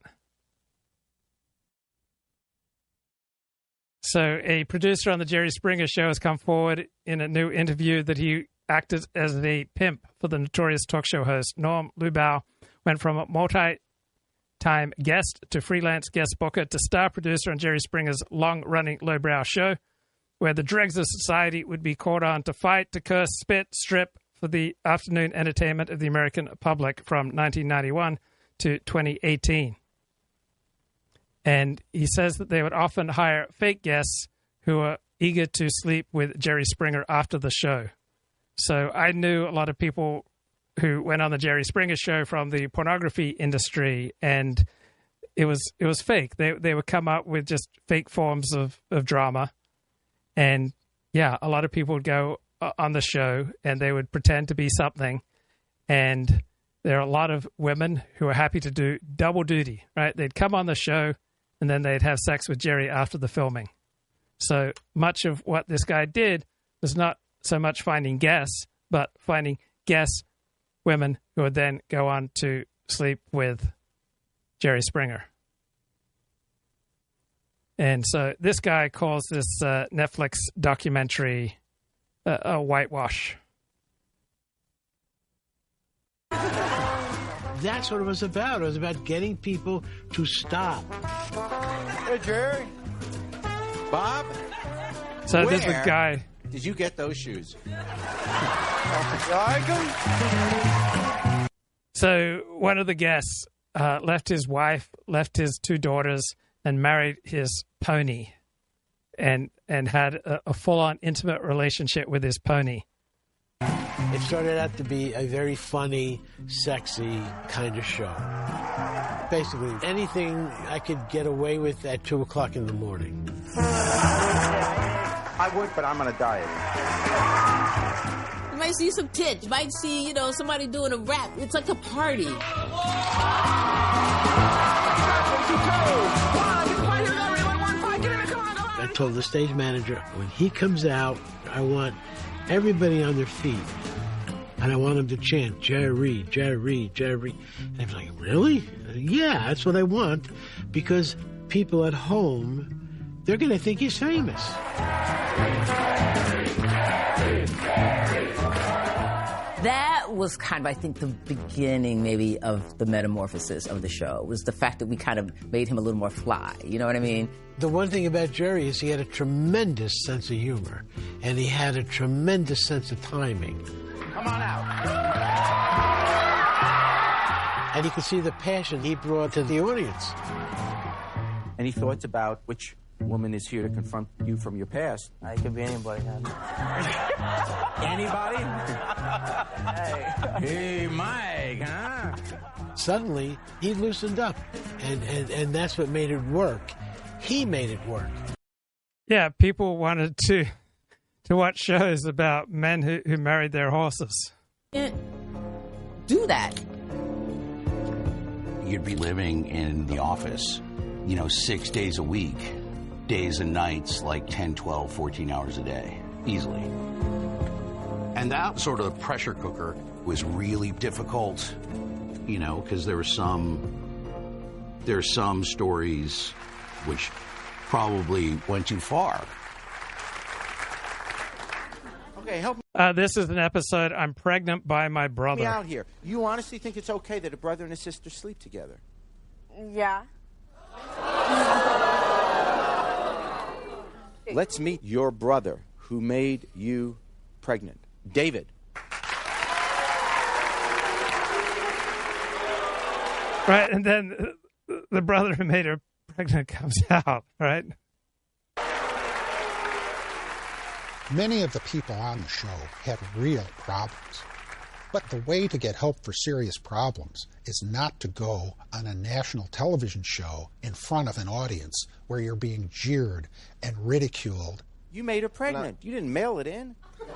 So a producer on the Jerry Springer show has come forward in a new interview that he acted as the pimp for the notorious talk show host Norm Lubau went from a multi-time guest to freelance guest booker to star producer on Jerry Springer's long-running lowbrow show, where the dregs of society would be called on to fight, to curse, spit, strip for the afternoon entertainment of the American public from 1991 to 2018. And he says that they would often hire fake guests who are eager to sleep with Jerry Springer after the show. So I knew a lot of people who went on the Jerry Springer show from the pornography industry, and it was fake. They would come up with just fake forms of drama. And yeah, a lot of people would go on the show and they would pretend to be something. And there are a lot of women who are happy to do double duty, right? They'd come on the show and then they'd have sex with Jerry after the filming. So much of what this guy did was not so much finding guests, but finding guests, women who would then go on to sleep with Jerry Springer. And so this guy calls this Netflix documentary a whitewash. That's what it was about. It was about getting people to stop. Hey, Jerry. Bob. So there's the guy. Did you get those shoes? So one of the guests left his wife, left his 2 daughters, and married his pony, and had a full-on intimate relationship with his pony. It started out to be a very funny, sexy kind of show. Basically, anything I could get away with at 2 o'clock in the morning. I would, but I'm on a diet. You might see some tits. You might see, somebody doing a rap. It's like a party. I told the stage manager, when he comes out, I want everybody on their feet. And I want them to chant, Jerry, Jerry, Jerry. And I was like, really? Yeah, that's what I want. Because people at home, they're going to think he's famous. That was kind of, I think, the beginning maybe of the metamorphosis of the show, was the fact that we kind of made him a little more fly. You know what I mean? The one thing about Jerry is he had a tremendous sense of humor, and he had a tremendous sense of timing. Come on out. And you could see the passion he brought to the audience. Any thoughts about which woman is here to confront you from your past? It could be anybody. Anybody? Hey, Mike, huh? Suddenly, he loosened up, and that's what made it work. He made it work. Yeah, people wanted to watch shows about men who married their horses. Can't do that. You'd be living in the office, 6 days a week, days and nights, like 10, 12, 14 hours a day, easily. And that sort of pressure cooker was really difficult, because there's some stories which probably went too far. Okay, help me. This is an episode, I'm pregnant by my brother. out here. You honestly think it's okay that a brother and a sister sleep together? Yeah. Let's meet your brother who made you pregnant. David. Right, and then the brother who made her pregnant comes out, right? Many of the people on the show had real problems. But the way to get help for serious problems is not to go on a national television show in front of an audience where you're being jeered and ridiculed. You made her pregnant. You didn't mail it in. You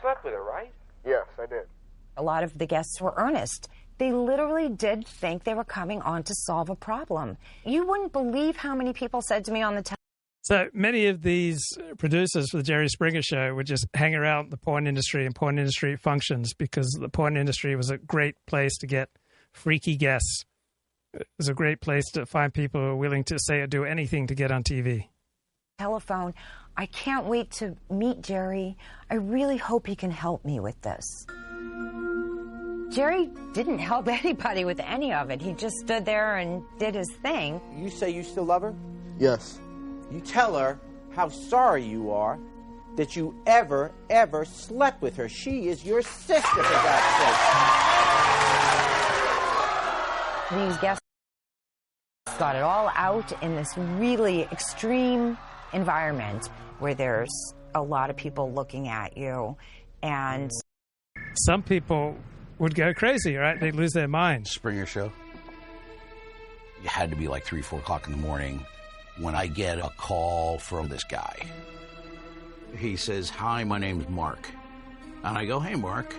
slept with her, right? Yes, I did. A lot of the guests were earnest. They literally did think they were coming on to solve a problem. You wouldn't believe how many people said to me on the television. So many of these producers for the Jerry Springer Show would just hang around the porn industry and porn industry functions because the porn industry was a great place to get freaky guests. It was a great place to find people who are willing to say or do anything to get on TV. Telephone, I can't wait to meet Jerry. I really hope he can help me with this. Jerry didn't help anybody with any of it. He just stood there and did his thing. You say you still love her? Yes. You tell her how sorry you are that you ever slept with her. She is your sister, for God's sake. These guests got it all out in this really extreme environment where there's a lot of people looking at you, and some people would go crazy, right? They'd lose their minds. Springer show. It had to be like 3, 4 o'clock in the morning when I get a call from this guy. He says, "Hi, my name's Mark." And I go, "Hey, Mark."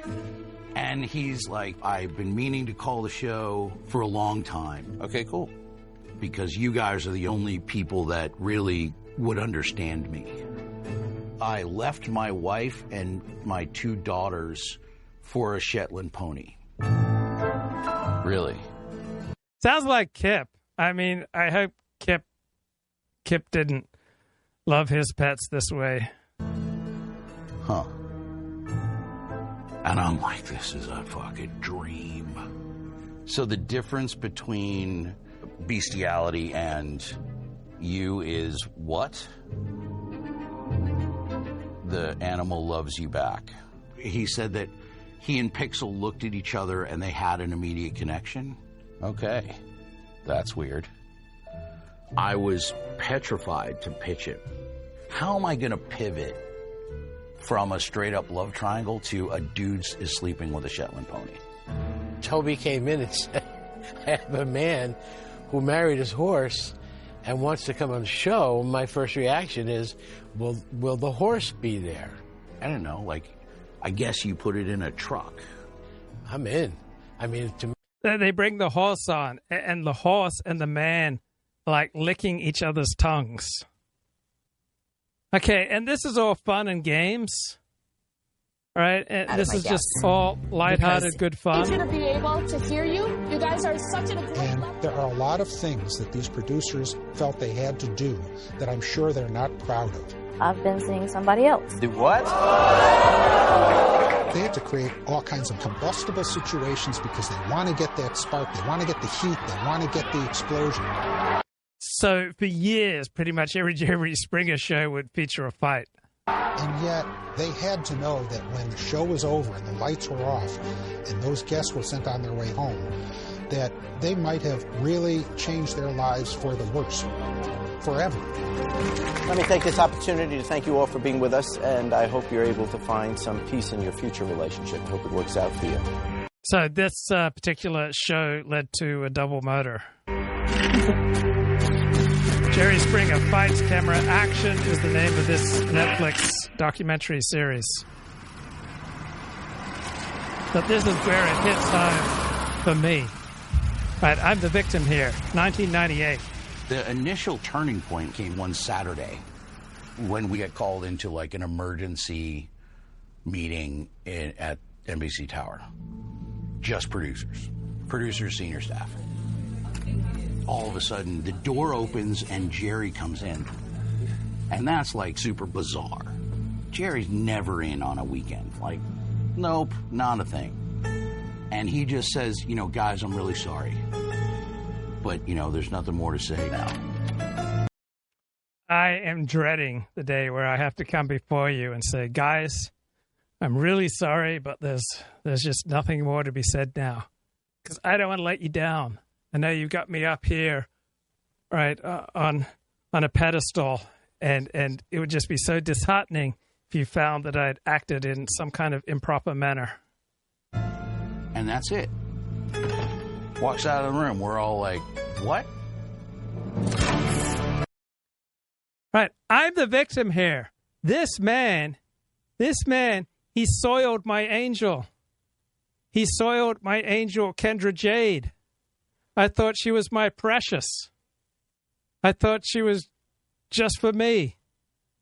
And he's like, "I've been meaning to call the show for a long time." Okay, cool. Because you guys are the only people that really would understand me. I left my wife and my 2 daughters for a Shetland pony. Really? Sounds like Kip. I mean, I hope Kip didn't love his pets this way. Huh. And I'm like, this is a fucking dream. So the difference between bestiality and you is what? The animal loves you back. He said that he and Pixel looked at each other and they had an immediate connection. Okay, that's weird. I was petrified to pitch it. How am I going to pivot from a straight-up love triangle to a dude is sleeping with a Shetland pony? Toby came in and said, "I have a man who married his horse and wants to come on the show." My first reaction is, will the horse be there? I don't know, like, I guess you put it in a truck. I'm in. I mean, to me. They bring the horse on, and the horse and the man like licking each other's tongues. Okay, and this is all fun and games, right? And this is just all lighthearted, good fun. He's going to be able to hear you. You guys are such a great level. There are a lot of things that these producers felt they had to do that I'm sure they're not proud of. I've been seeing somebody else. Do what? They had to create all kinds of combustible situations because they want to get that spark, they want to get the heat, they want to get the explosion. So for years, pretty much every Jerry Springer show would feature a fight. And yet they had to know that when the show was over and the lights were off and those guests were sent on their way home, that they might have really changed their lives for the worse, forever. Let me take this opportunity to thank you all for being with us, and I hope you're able to find some peace in your future relationship. I hope it works out for you. So this particular show led to a double murder. Jerry Springer Fights Camera Action is the name of this Netflix documentary series. But this is where it hits home for me. Right, I'm the victim here, 1998. The initial turning point came one Saturday when we got called into like an emergency meeting at NBC Tower. Just producers, senior staff. All of a sudden, the door opens and Jerry comes in. And that's like super bizarre. Jerry's never in on a weekend. Like, nope, not a thing. And he just says, guys, I'm really sorry. But, there's nothing more to say now. I am dreading the day where I have to come before you and say, guys, I'm really sorry, but there's just nothing more to be said now. Because I don't want to let you down. I know you got me up here, right, on a pedestal, and it would just be so disheartening if you found that I'd acted in some kind of improper manner. And that's it. Walks out of the room. We're all like, what? Right. I'm the victim here. This man, he soiled my angel. He soiled my angel, Kendra Jade. I thought she was my precious. I thought she was just for me.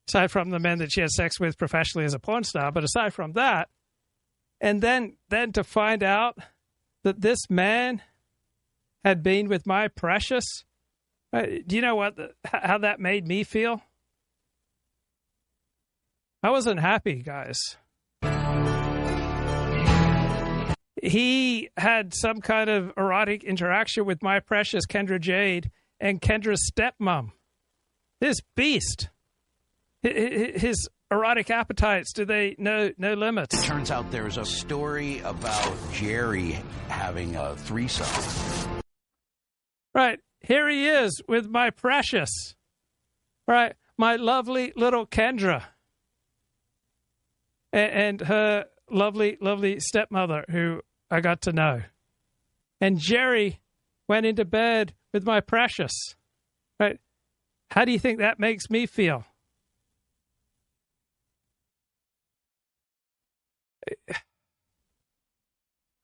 Aside from the men that she had sex with professionally as a porn star, but aside from that, and then to find out that this man had been with my precious, do you know how that made me feel? I wasn't happy, guys. He had some kind of erotic interaction with my precious Kendra Jade and Kendra's stepmom. This beast. His erotic appetites, do they know no limits? It turns out there's a story about Jerry having a threesome. Right. Here he is with my precious. Right. My lovely little Kendra. And her lovely, lovely stepmother, who I got to know. And Jerry went into bed with my precious. Right? How do you think that makes me feel?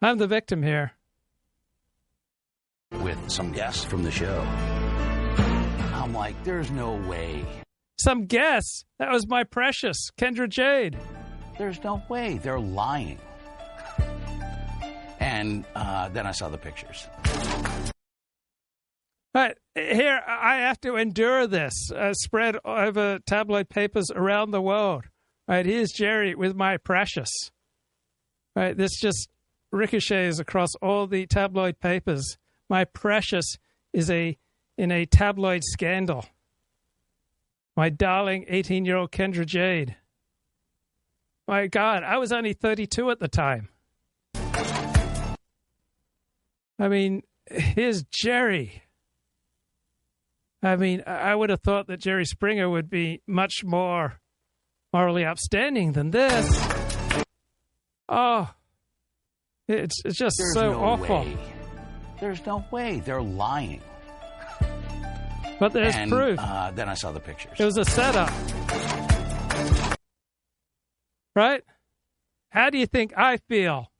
I'm the victim here. With some guests from the show. I'm like, there's no way. Some guests? That was my precious Kendra Jade. There's no way. They're lying. And then I saw the pictures. Right. Here, I have to endure this, spread over tabloid papers around the world. Right. Here's Jerry with my precious. Right. This just ricochets across all the tabloid papers. My precious is in a tabloid scandal. My darling 18-year-old Kendra Jade. My God, I was only 32 at the time. I mean, here's Jerry. I mean, I would have thought that Jerry Springer would be much more morally upstanding than this. Oh, it's just There's so no awful. Way. There's no way. They're lying. But there's proof. Then I saw the pictures. It was a setup. Right? How do you think I feel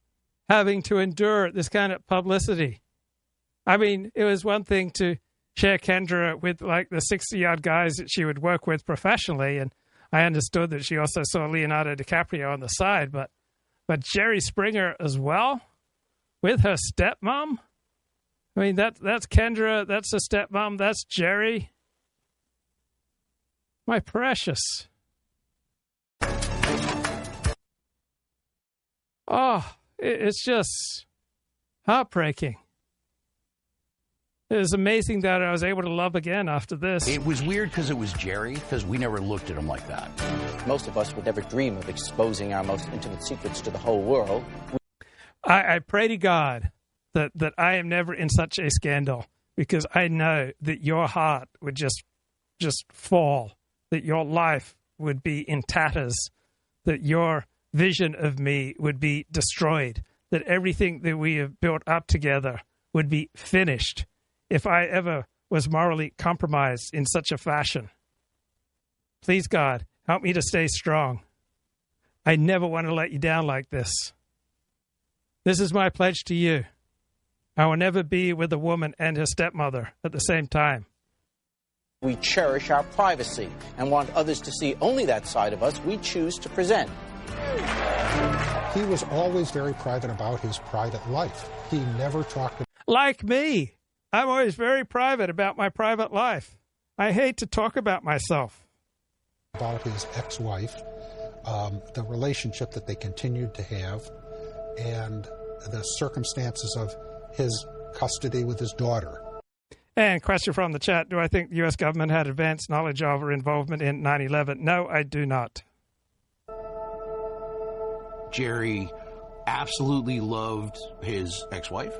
having to endure this kind of publicity? I mean, it was one thing to share Kendra with like the 60-odd guys that she would work with professionally, and I understood that she also saw Leonardo DiCaprio on the side, but Jerry Springer as well with her stepmom? I mean, that's Kendra, that's her stepmom, that's Jerry. My precious. Oh, it's just heartbreaking. It was amazing that I was able to love again after this. It was weird because it was Jerry, because we never looked at him like that. Most of us would never dream of exposing our most intimate secrets to the whole world. I pray to God that I am never in such a scandal, because I know that your heart would just fall, that your life would be in tatters, that your vision of me would be destroyed, that everything that we have built up together would be finished if I ever was morally compromised in such a fashion. Please, God, help me to stay strong. I never want to let you down like this. This is my pledge to you. I will never be with a woman and her stepmother at the same time. We cherish our privacy and want others to see only that side of us we choose to present. He was always very private about his private life. He never talked. Like me. I'm always very private about my private life. I hate to talk about myself. About his ex-wife, the relationship that they continued to have, and the circumstances of his custody with his daughter. And question from the chat, do I think the U.S. government had advanced knowledge of or involvement in 9/11? No, I do not. Jerry absolutely loved his ex-wife.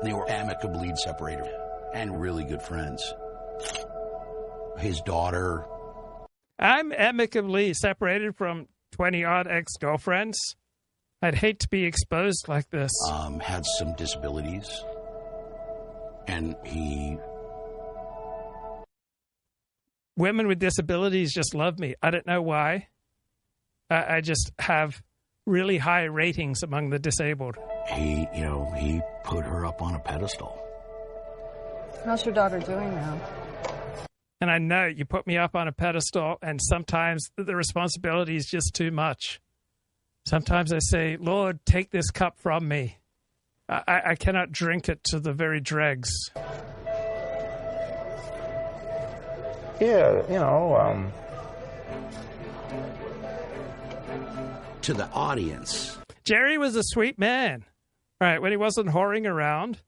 They were amicably separated and really good friends. His daughter. I'm amicably separated from 20-odd ex-girlfriends. I'd hate to be exposed like this. Had some disabilities. And Women with disabilities just love me. I don't know why. I just have really high ratings among the disabled. He put her up on a pedestal. How's your daughter doing now? And I know you put me up on a pedestal, and sometimes the responsibility is just too much. Sometimes I say, Lord, take this cup from me. I cannot drink it to the very dregs. Yeah, to the audience. Jerry was a sweet man, right? When he wasn't whoring around,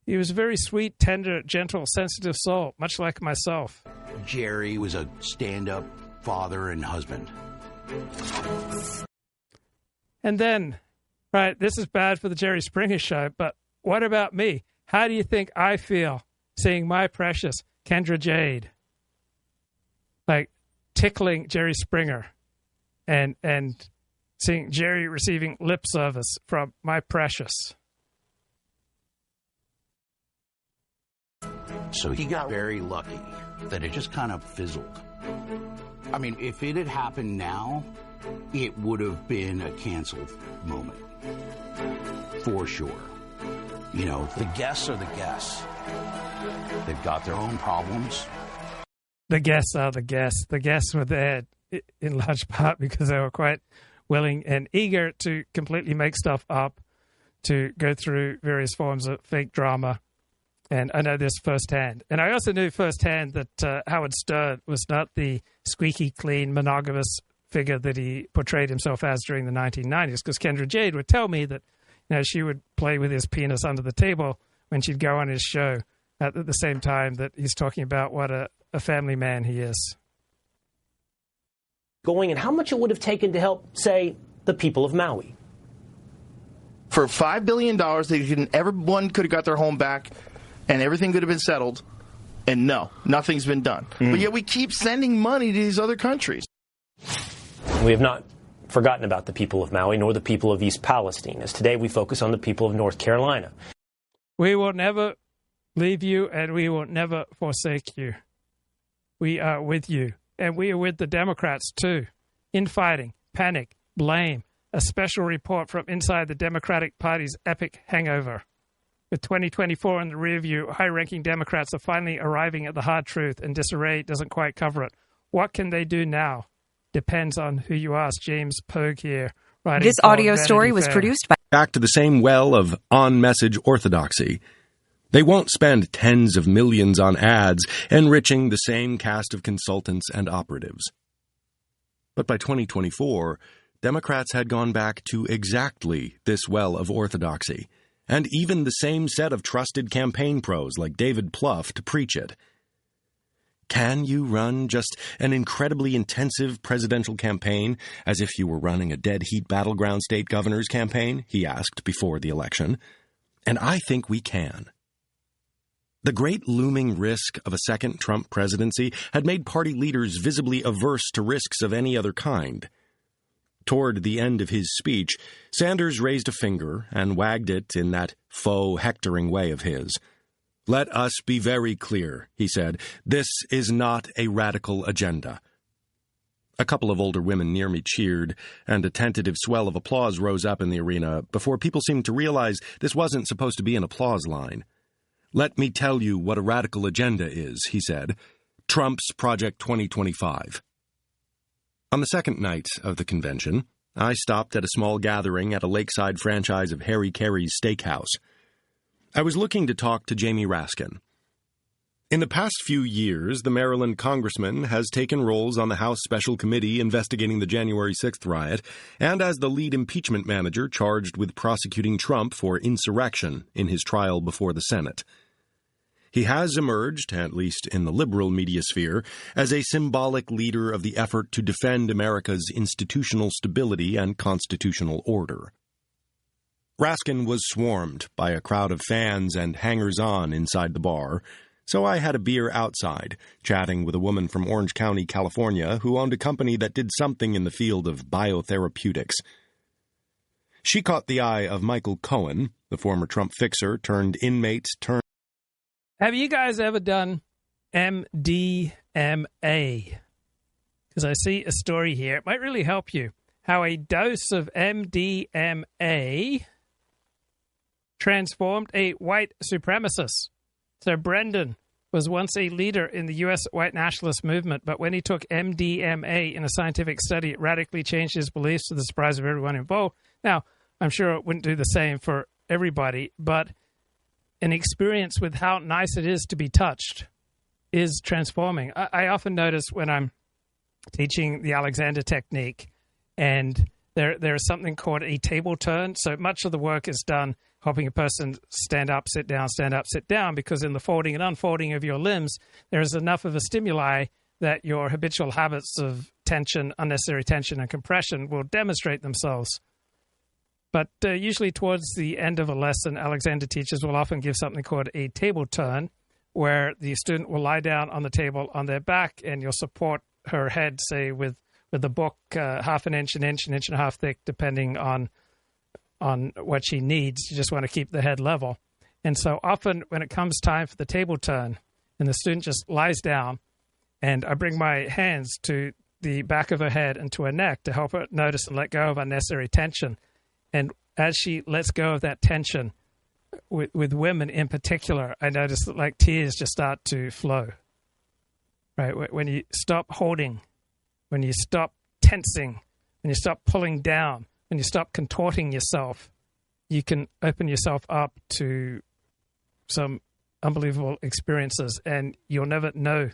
he was a very sweet, tender, gentle, sensitive soul, much like myself. Jerry was a stand-up father and husband. And then, right, this is bad for the Jerry Springer show, but what about me? How do you think I feel seeing my precious Kendra Jade, like, tickling Jerry Springer and seeing Jerry receiving lip service from my precious? So he got very lucky that it just kind of fizzled. I mean, if it had happened now, it would have been a canceled moment. For sure. You know, the guests are the guests. They've got their own problems. The guests are the guests. The guests were there in large part because they were quite willing and eager to completely make stuff up, to go through various forms of fake drama. And I know this firsthand. And I also knew firsthand that Howard Stern was not the squeaky clean, monogamous figure that he portrayed himself as during the 1990s, because Kendra Jade would tell me that, you know, she would play with his penis under the table when she'd go on his show at the same time that he's talking about what a family man he is. Going and how much it would have taken to help, say, the people of Maui. For $5 billion, everyone could have got their home back and everything could have been settled. And no, nothing's been done. But yet we keep sending money to these other countries. We have not forgotten about the people of Maui nor the people of East Palestine, as today we focus on the people of North Carolina. We will never leave you and we will never forsake you. We are with you. And we are with the Democrats, too. Infighting, panic, blame. A special report from inside the Democratic Party's epic hangover. With 2024 in the rearview, high-ranking Democrats are finally arriving at the hard truth, and disarray doesn't quite cover it. What can they do now? Depends on who you ask. James Pogue here. This audio story was produced by... Back to the same well of on-message orthodoxy. They won't spend tens of millions on ads enriching the same cast of consultants and operatives. But by 2024, Democrats had gone back to exactly this well of orthodoxy, and even the same set of trusted campaign pros like David Plouffe to preach it. Can you run just an incredibly intensive presidential campaign as if you were running a dead-heat battleground state governor's campaign? He asked before the election. And I think we can. The great looming risk of a second Trump presidency had made party leaders visibly averse to risks of any other kind. Toward the end of his speech, Sanders raised a finger and wagged it in that faux hectoring way of his. "Let us be very clear," he said. "This is not a radical agenda." A couple of older women near me cheered, and a tentative swell of applause rose up in the arena before people seemed to realize this wasn't supposed to be an applause line. "Let me tell you what a radical agenda is," he said. "Trump's Project 2025. On the second night of the convention, I stopped at a small gathering at a lakeside franchise of Harry Carey's steakhouse. I was looking to talk to Jamie Raskin. In the past few years, the Maryland congressman has taken roles on the House Special Committee investigating the January 6th riot, and as the lead impeachment manager charged with prosecuting Trump for insurrection in his trial before the Senate. He has emerged, at least in the liberal media sphere, as a symbolic leader of the effort to defend America's institutional stability and constitutional order. Raskin was swarmed by a crowd of fans and hangers-on inside the bar, so I had a beer outside, chatting with a woman from Orange County, California, who owned a company that did something in the field of biotherapeutics. She caught the eye of Michael Cohen, the former Trump fixer turned inmate turned... Have you guys ever done MDMA? Because I see a story here. It might really help you. How a dose of MDMA transformed a white supremacist. So Brendan was once a leader in the U.S. white nationalist movement, but when he took MDMA in a scientific study, it radically changed his beliefs to the surprise of everyone involved. Now, I'm sure it wouldn't do the same for everybody, but an experience with how nice it is to be touched is transforming. I often notice when I'm teaching the Alexander technique and there is something called a table turn. So much of the work is done helping a person stand up, sit down, because in the folding and unfolding of your limbs, there is enough of a stimuli that your habitual habits of tension, unnecessary tension, and compression will demonstrate themselves. But usually towards the end of a lesson, Alexander teachers will often give something called a table turn, where the student will lie down on the table on their back, and you'll support her head, say, with the book half an inch, an inch and a half thick, depending on what she needs. You just want to keep the head level. And so often when it comes time for the table turn and the student just lies down, and I bring my hands to the back of her head and to her neck to help her notice and let go of unnecessary tension. And as she lets go of that tension, with women in particular, I notice that like tears just start to flow. Right? When you stop holding, when you stop tensing, when you stop pulling down, when you stop contorting yourself, you can open yourself up to some unbelievable experiences, and you'll never know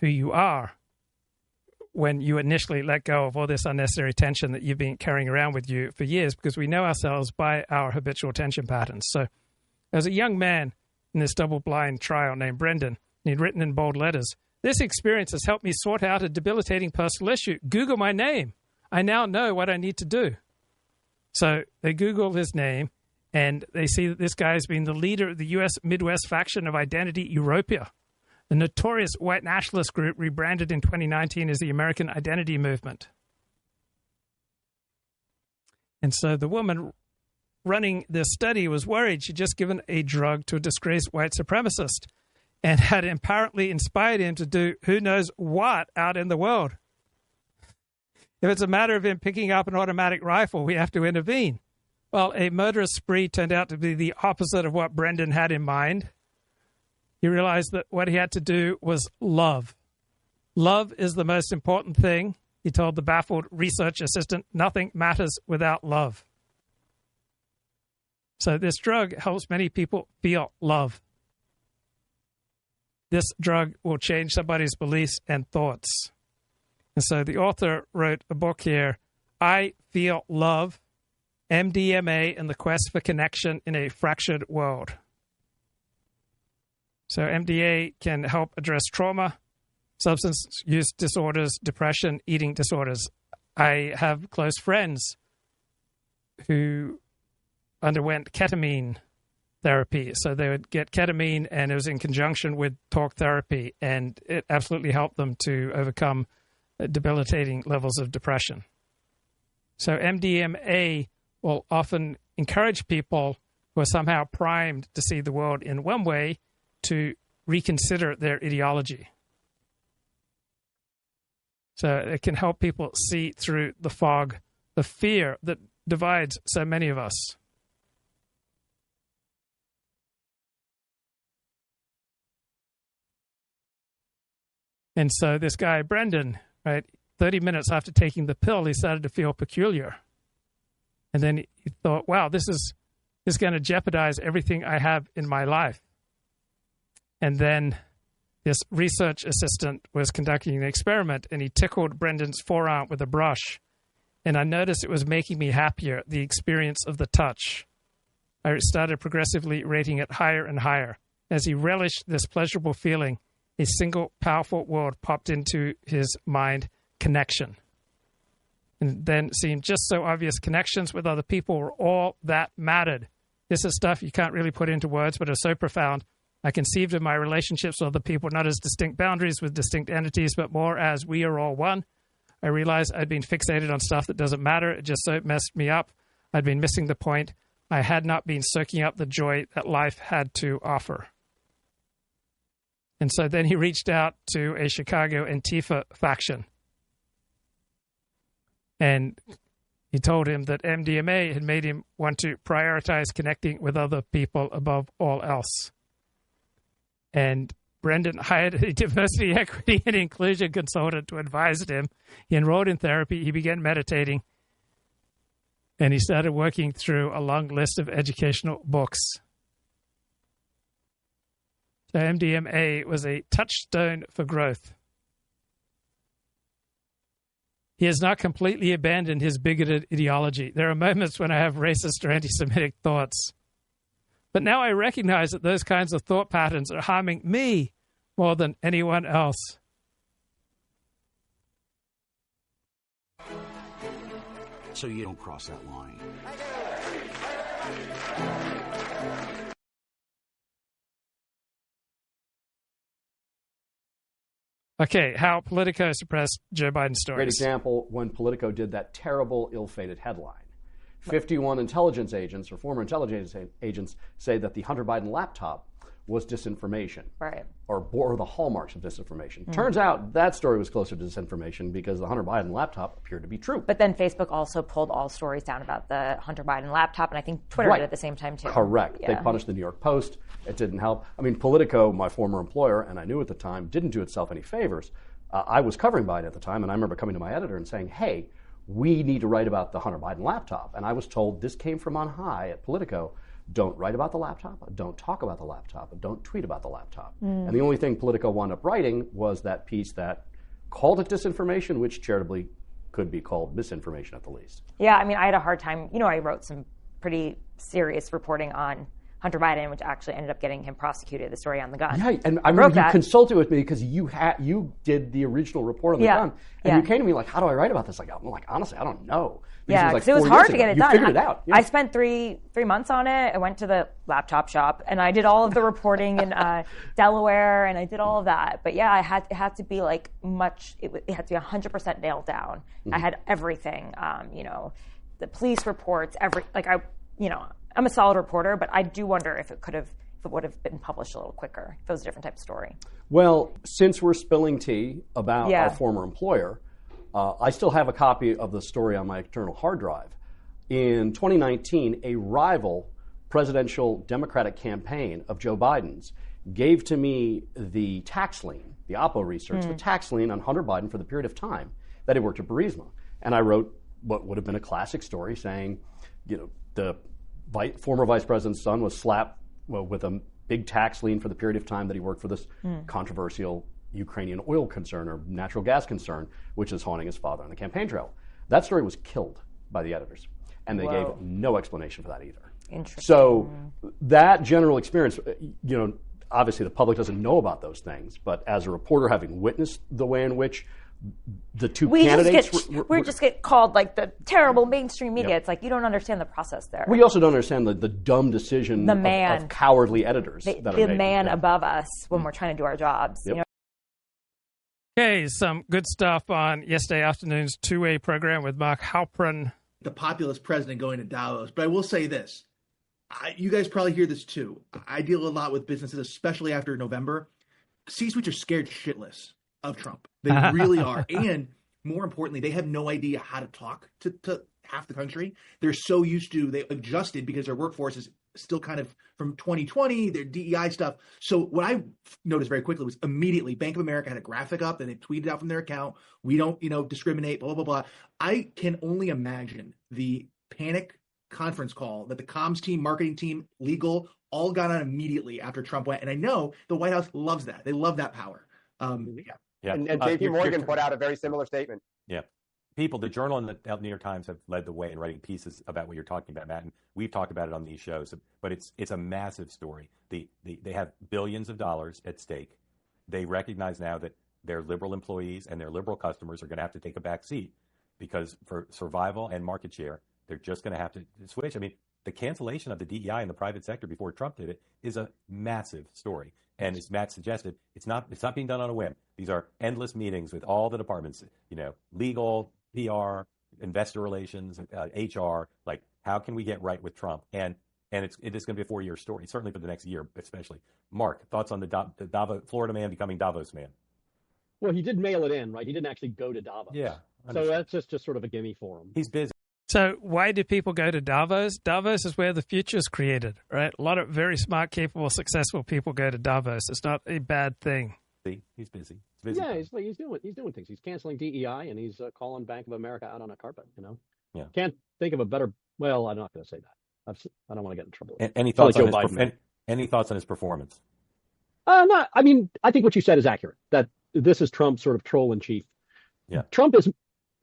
who you are when you initially let go of all this unnecessary tension that you've been carrying around with you for years, because we know ourselves by our habitual tension patterns. So as a young man in this double-blind trial named Brendan, and he'd written in bold letters, "This experience has helped me sort out a debilitating personal issue. Google my name. I now know what I need to do." So they Google his name, and they see that this guy has been the leader of the U.S. Midwest faction of Identity Europea, the notorious white nationalist group rebranded in 2019 as the American Identity Movement. And so the woman running this study was worried she'd just given a drug to a disgraced white supremacist and had apparently inspired him to do who knows what out in the world. If it's a matter of him picking up an automatic rifle, we have to intervene. Well, a murderous spree turned out to be the opposite of what Brendan had in mind. He realized that what he had to do was love. Love is the most important thing, he told the baffled research assistant. Nothing matters without love. So this drug helps many people feel love. This drug will change somebody's beliefs and thoughts. And so the author wrote a book here, I Feel Love, MDMA and the Quest for Connection in a Fractured World. So MDA can help address trauma, substance use disorders, depression, eating disorders. I have close friends who underwent ketamine therapy. So they would get ketamine, and it was in conjunction with talk therapy, and it absolutely helped them to overcome debilitating levels of depression. So MDMA will often encourage people who are somehow primed to see the world in one way to reconsider their ideology. So it can help people see through the fog, the fear that divides so many of us. And so this guy, Brendan, right, 30 minutes after taking the pill, he started to feel peculiar. And then he thought, wow, this is going to jeopardize everything I have in my life. And then this research assistant was conducting an experiment, and he tickled Brendan's forearm with a brush. And I noticed it was making me happier, the experience of the touch. I started progressively rating it higher and higher. As he relished this pleasurable feeling, a single powerful word popped into his mind, connection. And then it seemed just so obvious, connections with other people were all that mattered. This is stuff you can't really put into words, but it's so profound. I conceived of my relationships with other people not as distinct boundaries with distinct entities, but more as we are all one. I realized I'd been fixated on stuff that doesn't matter. It just so messed me up. I'd been missing the point. I had not been soaking up the joy that life had to offer. And so then he reached out to a Chicago Antifa faction. And he told him that MDMA had made him want to prioritize connecting with other people above all else. And Brendan hired a diversity, equity, and inclusion consultant to advise him. He enrolled in therapy. He began meditating. And he started working through a long list of educational books. So MDMA was a touchstone for growth. He has not completely abandoned his bigoted ideology. There are moments when I have racist or anti-Semitic thoughts. But now I recognize that those kinds of thought patterns are harming me more than anyone else. So you don't cross that line. Okay, how Politico suppressed Joe Biden stories. Great example when Politico did that terrible, ill-fated headline. 51 intelligence agents or former intelligence agents say that the Hunter Biden laptop was disinformation, right, or bore the hallmarks of disinformation. Turns out that story was closer to disinformation because the Hunter Biden laptop appeared to be true. But then Facebook also pulled all stories down about the Hunter Biden laptop, and I think Twitter did at the same time too. Correct. Yeah. They punished the New York Post. It didn't help. I mean, Politico, my former employer, and I knew at the time, didn't do itself any favors. I was covering Biden at the time, and I remember coming to my editor and saying, hey, we need to write about the Hunter Biden laptop. And I was told this came from on high at Politico. Don't write about the laptop, don't talk about the laptop, don't tweet about the laptop. And the only thing Politico wound up writing was that piece that called it disinformation, which charitably could be called misinformation at the least. Yeah, I mean, I had a hard time. You know, I wrote some pretty serious reporting on Hunter Biden, which actually ended up getting him prosecuted, the story on the gun. Yeah, and I remember you consulted with me because you did the original report on the gun. And you came to me like, how do I write about this? I'm like, honestly, I don't know. Yeah, because it was hard to get it done. You figured it out. Yeah. I spent three months on it. I went to the laptop shop and I did all of the reporting in Delaware, and I did all of that. But yeah, it had to be like it had to be 100% nailed down. I had everything, you know, the police reports, I'm a solid reporter, but I do wonder if it would have been published a little quicker if it was a different type of story. Well, since we're spilling tea about our former employer, I still have a copy of the story on my external hard drive. In 2019, a rival presidential Democratic campaign of Joe Biden's gave to me the tax lien, the Oppo research, the tax lien on Hunter Biden for the period of time that he worked at Burisma. And I wrote what would have been a classic story saying, you know, the former vice president's son was slapped with a big tax lien for the period of time that he worked for this controversial Ukrainian oil concern or natural gas concern, which is haunting his father on the campaign trail. That story was killed by the editors, and they gave no explanation for that either. Interesting. So that general experience, you know, obviously the public doesn't know about those things, but as a reporter, having witnessed the way in which the two candidates we just get called like the terrible mainstream media. It's like you don't understand the process there. We also don't understand the dumb decision of cowardly editors. The man above us when we're trying to do our jobs. Yep. You know? Okay, some good stuff on yesterday afternoon's two-way program with Mark Halperin. The populist president going to Davos. But I will say this. You guys probably hear this too. I deal a lot with businesses, especially after November. C-suites are scared shitless of Trump. They really are. And more importantly, they have no idea how to talk to half the country. They're so used to, they adjusted because their workforce is still kind of from 2020, their DEI stuff. So what I noticed very quickly was immediately Bank of America had a graphic up and they tweeted out from their account, we don't, discriminate, blah, blah, blah. I can only imagine the panic conference call that the comms team, marketing team, legal, all got on immediately after Trump went. And I know the White House loves that. They love that power. Yeah. And JP Morgan put out a very similar statement. Yeah. The Journal and the New York Times have led the way in writing pieces about what you're talking about, Matt, and we've talked about it on these shows, but it's a massive story. They have billions of dollars at stake. They recognize now that their liberal employees and their liberal customers are going to have to take a back seat because for survival and market share, they're just going to have to switch. I mean, the cancellation of the DEI in the private sector before Trump did it is a massive story. And as Matt suggested, it's not being done on a whim. These are endless meetings with all the departments, legal, PR, investor relations, HR. Like, how can we get right with Trump? And it is going to be a 4-year story, certainly for the next year, especially. Mark, thoughts on the Davos, Florida man becoming Davos man? Well, he did mail it in, right? He didn't actually go to Davos. Yeah. So that's just sort of a gimme for him. He's busy. So why do people go to Davos? Davos is where the future is created, right? A lot of very smart, capable, successful people go to Davos. It's not a bad thing. See, he's busy. Yeah, he's doing things. He's canceling DEI and he's calling Bank of America out on a carpet. Yeah. Can't think of a better. Well, I'm not going to say that. I don't want to get in trouble. Any thoughts on any thoughts on his performance? Not. I mean, I think what you said is accurate. That this is Trump's sort of troll in chief. Yeah. Trump is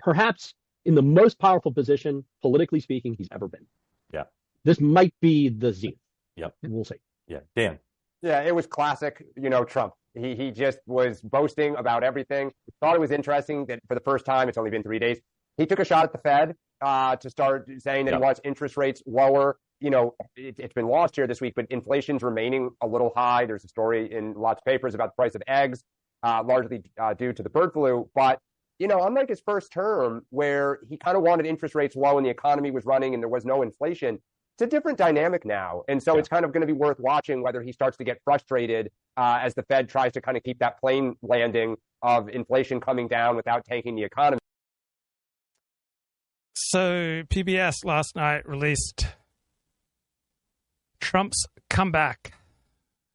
perhaps in the most powerful position, politically speaking, he's ever been. Yeah. This might be the zenith. Yep. We'll see. Yeah. Dan. Yeah, it was classic, Trump. He just was boasting about everything. Thought it was interesting that for the first time, it's only been 3 days, he took a shot at the Fed to start saying that he wants interest rates lower. It's been lost here this week, but inflation's remaining a little high. There's a story in lots of papers about the price of eggs, largely due to the bird flu. But, unlike his first term, where he kind of wanted interest rates low and the economy was running and there was no inflation, it's a different dynamic now. And so it's kind of going to be worth watching whether he starts to get frustrated as the Fed tries to kind of keep that plane landing of inflation coming down without tanking the economy. So PBS last night released Trump's Comeback,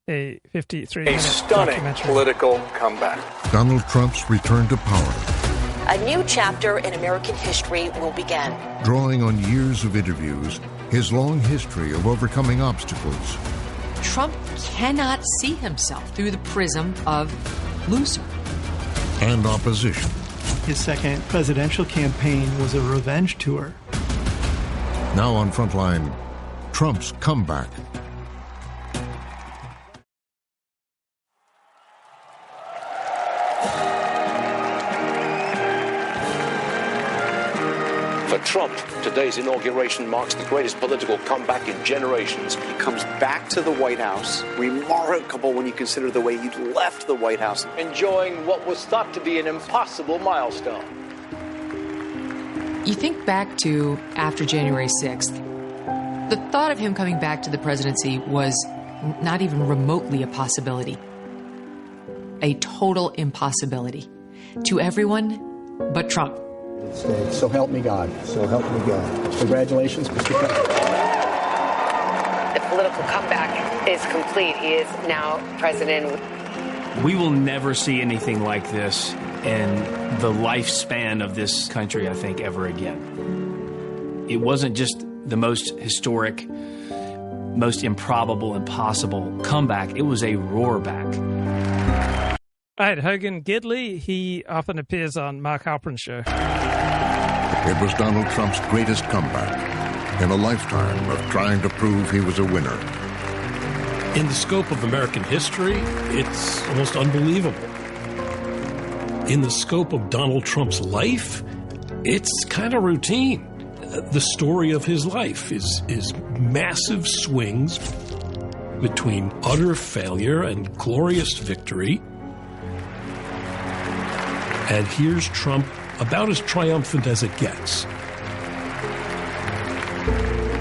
a 53-minute stunning political comeback. Donald Trump's return to power. A new chapter in American history will begin. Drawing on years of interviews, his long history of overcoming obstacles. Trump cannot see himself through the prism of loser. And opposition. His second presidential campaign was a revenge tour. Now on Frontline, Trump's comeback. For Trump, today's inauguration marks the greatest political comeback in generations. He comes back to the White House, remarkable when you consider the way he left the White House. Enjoying what was thought to be an impossible milestone. You think back to after January 6th, the thought of him coming back to the presidency was not even remotely a possibility. A total impossibility to everyone but Trump. States. So help me God. So help me God. Congratulations, Mr. President. The political comeback is complete. He is now president. We will never see anything like this in the lifespan of this country, I think, ever again. It wasn't just the most historic, most improbable, impossible comeback. It was a roarback. All right, Hogan Gidley, he often appears on Mark Halperin's show. It was Donald Trump's greatest comeback in a lifetime of trying to prove he was a winner. In the scope of American history, it's almost unbelievable. In the scope of Donald Trump's life, it's kind of routine. The story of his life is massive swings between utter failure and glorious victory. And here's Trump, about as triumphant as it gets.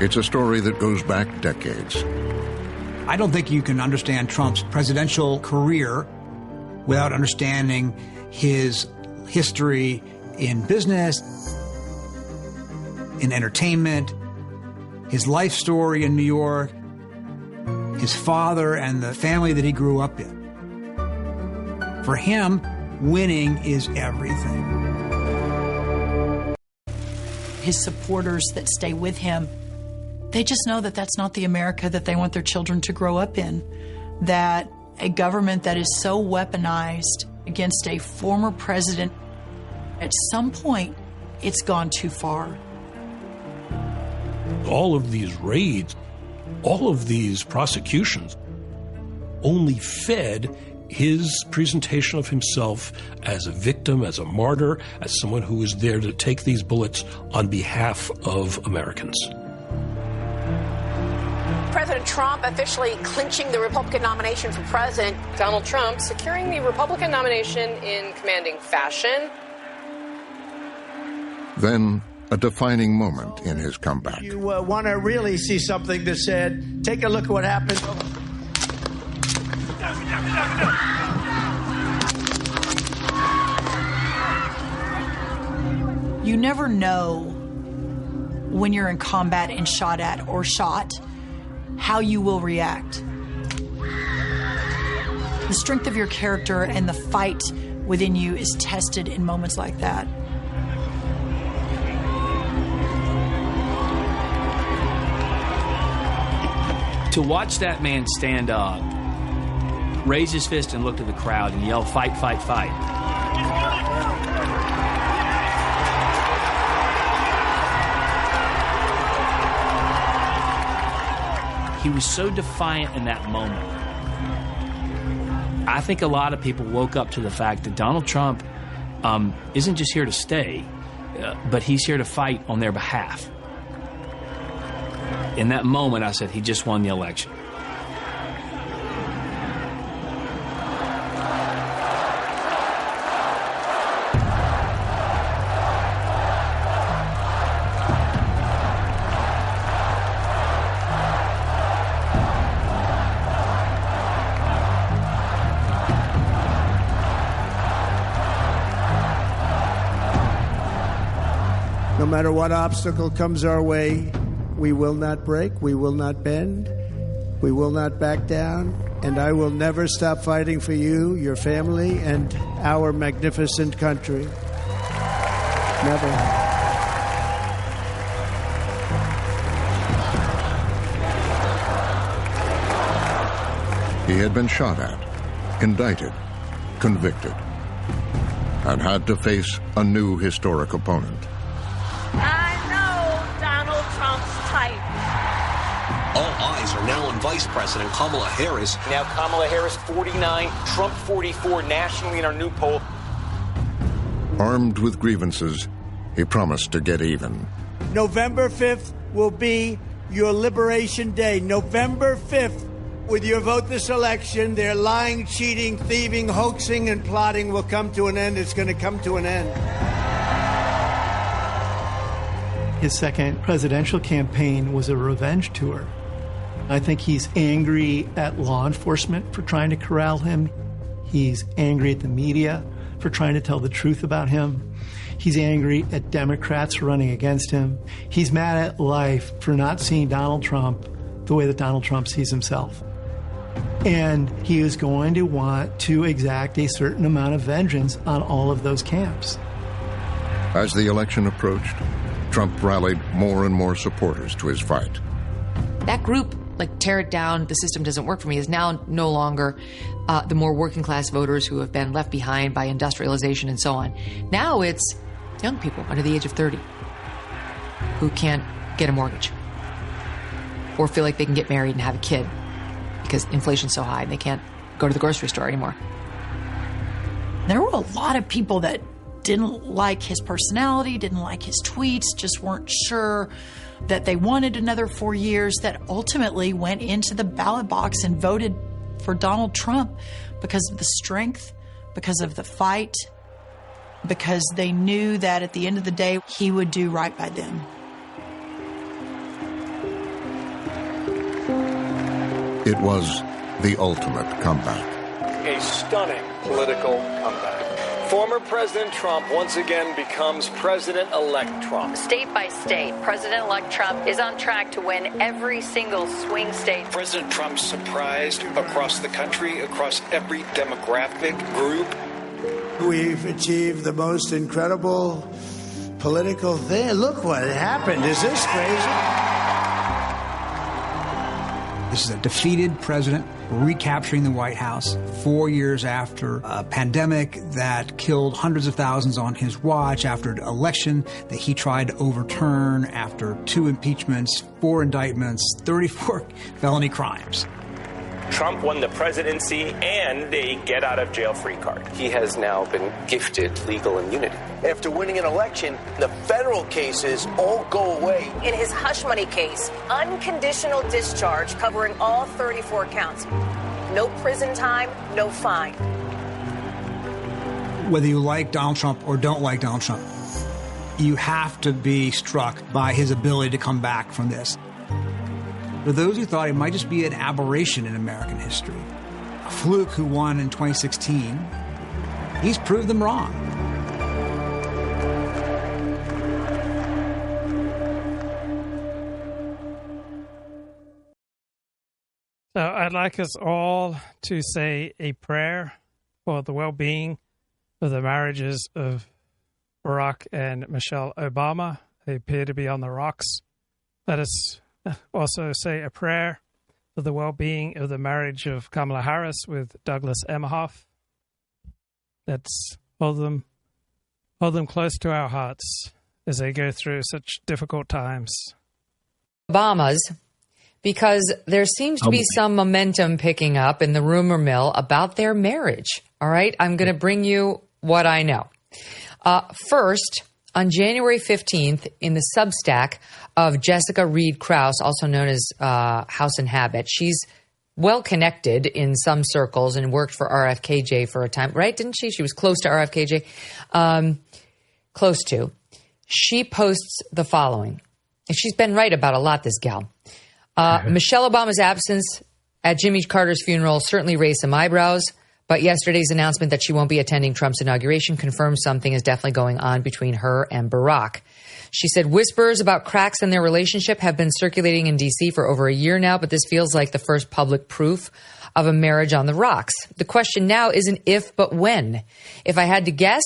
It's a story that goes back decades. I don't think you can understand Trump's presidential career without understanding his history in business, in entertainment, his life story in New York, his father and the family that he grew up in. For him, winning is everything. His supporters that stay with him, they just know that that's not the America that they want their children to grow up in. That a government that is so weaponized against a former president, at some point, it's gone too far. All of these raids, all of these prosecutions only fed his presentation of himself as a victim, as a martyr, as someone who was there to take these bullets on behalf of Americans. President Trump officially clinching the Republican nomination for president. Donald Trump securing the Republican nomination in commanding fashion. Then, a defining moment in his comeback. You want to really see something that said, take a look at what happened. You never know when you're in combat and shot at or shot how you will react. The strength of your character and the fight within you is tested in moments like that. To watch that man stand up, raise his fist and look to the crowd and yell, "Fight, fight, fight." He was so defiant in that moment. I think a lot of people woke up to the fact that Donald Trump isn't just here to stay, but he's here to fight on their behalf. In that moment, I said, he just won the election. No matter what obstacle comes our way, we will not break, we will not bend, we will not back down, and I will never stop fighting for you, your family, and our magnificent country. Never. He had been shot at, indicted, convicted, and had to face a new historic opponent. I know Donald Trump's type. All eyes are now on Vice President Kamala Harris. Now Kamala Harris 49, Trump 44 nationally in our new poll. Armed with grievances, he promised to get even. November 5th will be your Liberation Day. November 5th, with your vote this election, their lying, cheating, thieving, hoaxing, and plotting will come to an end. It's going to come to an end. His second presidential campaign was a revenge tour. I think he's angry at law enforcement for trying to corral him. He's angry at the media for trying to tell the truth about him. He's angry at Democrats running against him. He's mad at life for not seeing Donald Trump the way that Donald Trump sees himself. And he is going to want to exact a certain amount of vengeance on all of those camps. As the election approached, Trump rallied more and more supporters to his fight. That group, like tear it down, the system doesn't work for me, is now no longer the more working class voters who have been left behind by industrialization and so on. Now it's young people under the age of 30 who can't get a mortgage or feel like they can get married and have a kid because inflation's so high and they can't go to the grocery store anymore. There were a lot of people that didn't like his personality, didn't like his tweets, just weren't sure that they wanted another 4 years, that ultimately went into the ballot box and voted for Donald Trump because of the strength, because of the fight, because they knew that at the end of the day, he would do right by them. It was the ultimate comeback. A stunning political comeback. Former President Trump once again becomes President-elect Trump. State by state, President-elect Trump is on track to win every single swing state. President Trump surprised across the country, across every demographic group. We've achieved the most incredible political thing. Look what happened. Is this crazy? This is a defeated president recapturing the White House 4 years after a pandemic that killed hundreds of thousands on his watch, after an election that he tried to overturn, after 2 impeachments, 4 indictments, 34 felony crimes. Trump won the presidency and a get-out-of-jail-free card. He has now been gifted legal immunity. After winning an election, the federal cases all go away. In his hush money case, unconditional discharge covering all 34 counts. No prison time, no fine. Whether you like Donald Trump or don't like Donald Trump, you have to be struck by his ability to come back from this. For those who thought it might just be an aberration in American history, a fluke who won in 2016, he's proved them wrong. So I'd like us all to say a prayer for the well-being of the marriages of Barack and Michelle Obama. They appear to be on the rocks. Let us also say a prayer for the well-being of the marriage of Kamala Harris with Douglas Emhoff. Let's hold them close to our hearts as they go through such difficult times. Obama's because there seems to be some momentum picking up in the rumor mill about their marriage. All right, I'm going to bring you what I know. First, on January 15th, in the Substack of Jessica Reed Krause, also known as House and Habit, she's well connected in some circles and worked for RFKJ for a time, right? Didn't she? She was close to RFKJ. Close to. She posts the following. And she's been right about a lot, this gal. Michelle Obama's absence at Jimmy Carter's funeral certainly raised some eyebrows, but yesterday's announcement that she won't be attending Trump's inauguration confirms something is definitely going on between her and Barack. She said whispers about cracks in their relationship have been circulating in D.C. for over a year now, but this feels like the first public proof of a marriage on the rocks. The question now isn't if, but when. If I had to guess,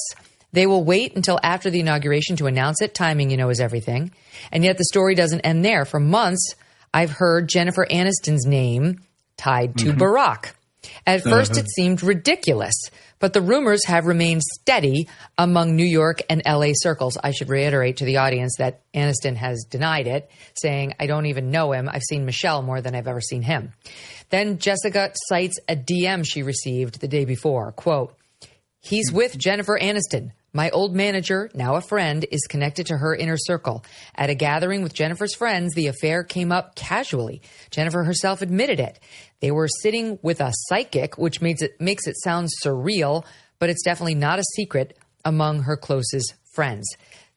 they will wait until after the inauguration to announce it. Timing, is everything. And yet the story doesn't end there. For months, I've heard Jennifer Aniston's name tied to Barack. At first, it seemed ridiculous, but the rumors have remained steady among New York and L.A. circles. I should reiterate to the audience that Aniston has denied it, saying, I don't even know him. I've seen Michelle more than I've ever seen him. Then Jessica cites a DM she received the day before. Quote, he's with Jennifer Aniston. My old manager, now a friend, is connected to her inner circle. At a gathering with Jennifer's friends, the affair came up casually. Jennifer herself admitted it. They were sitting with a psychic, which makes it sound surreal, but it's definitely not a secret among her closest friends.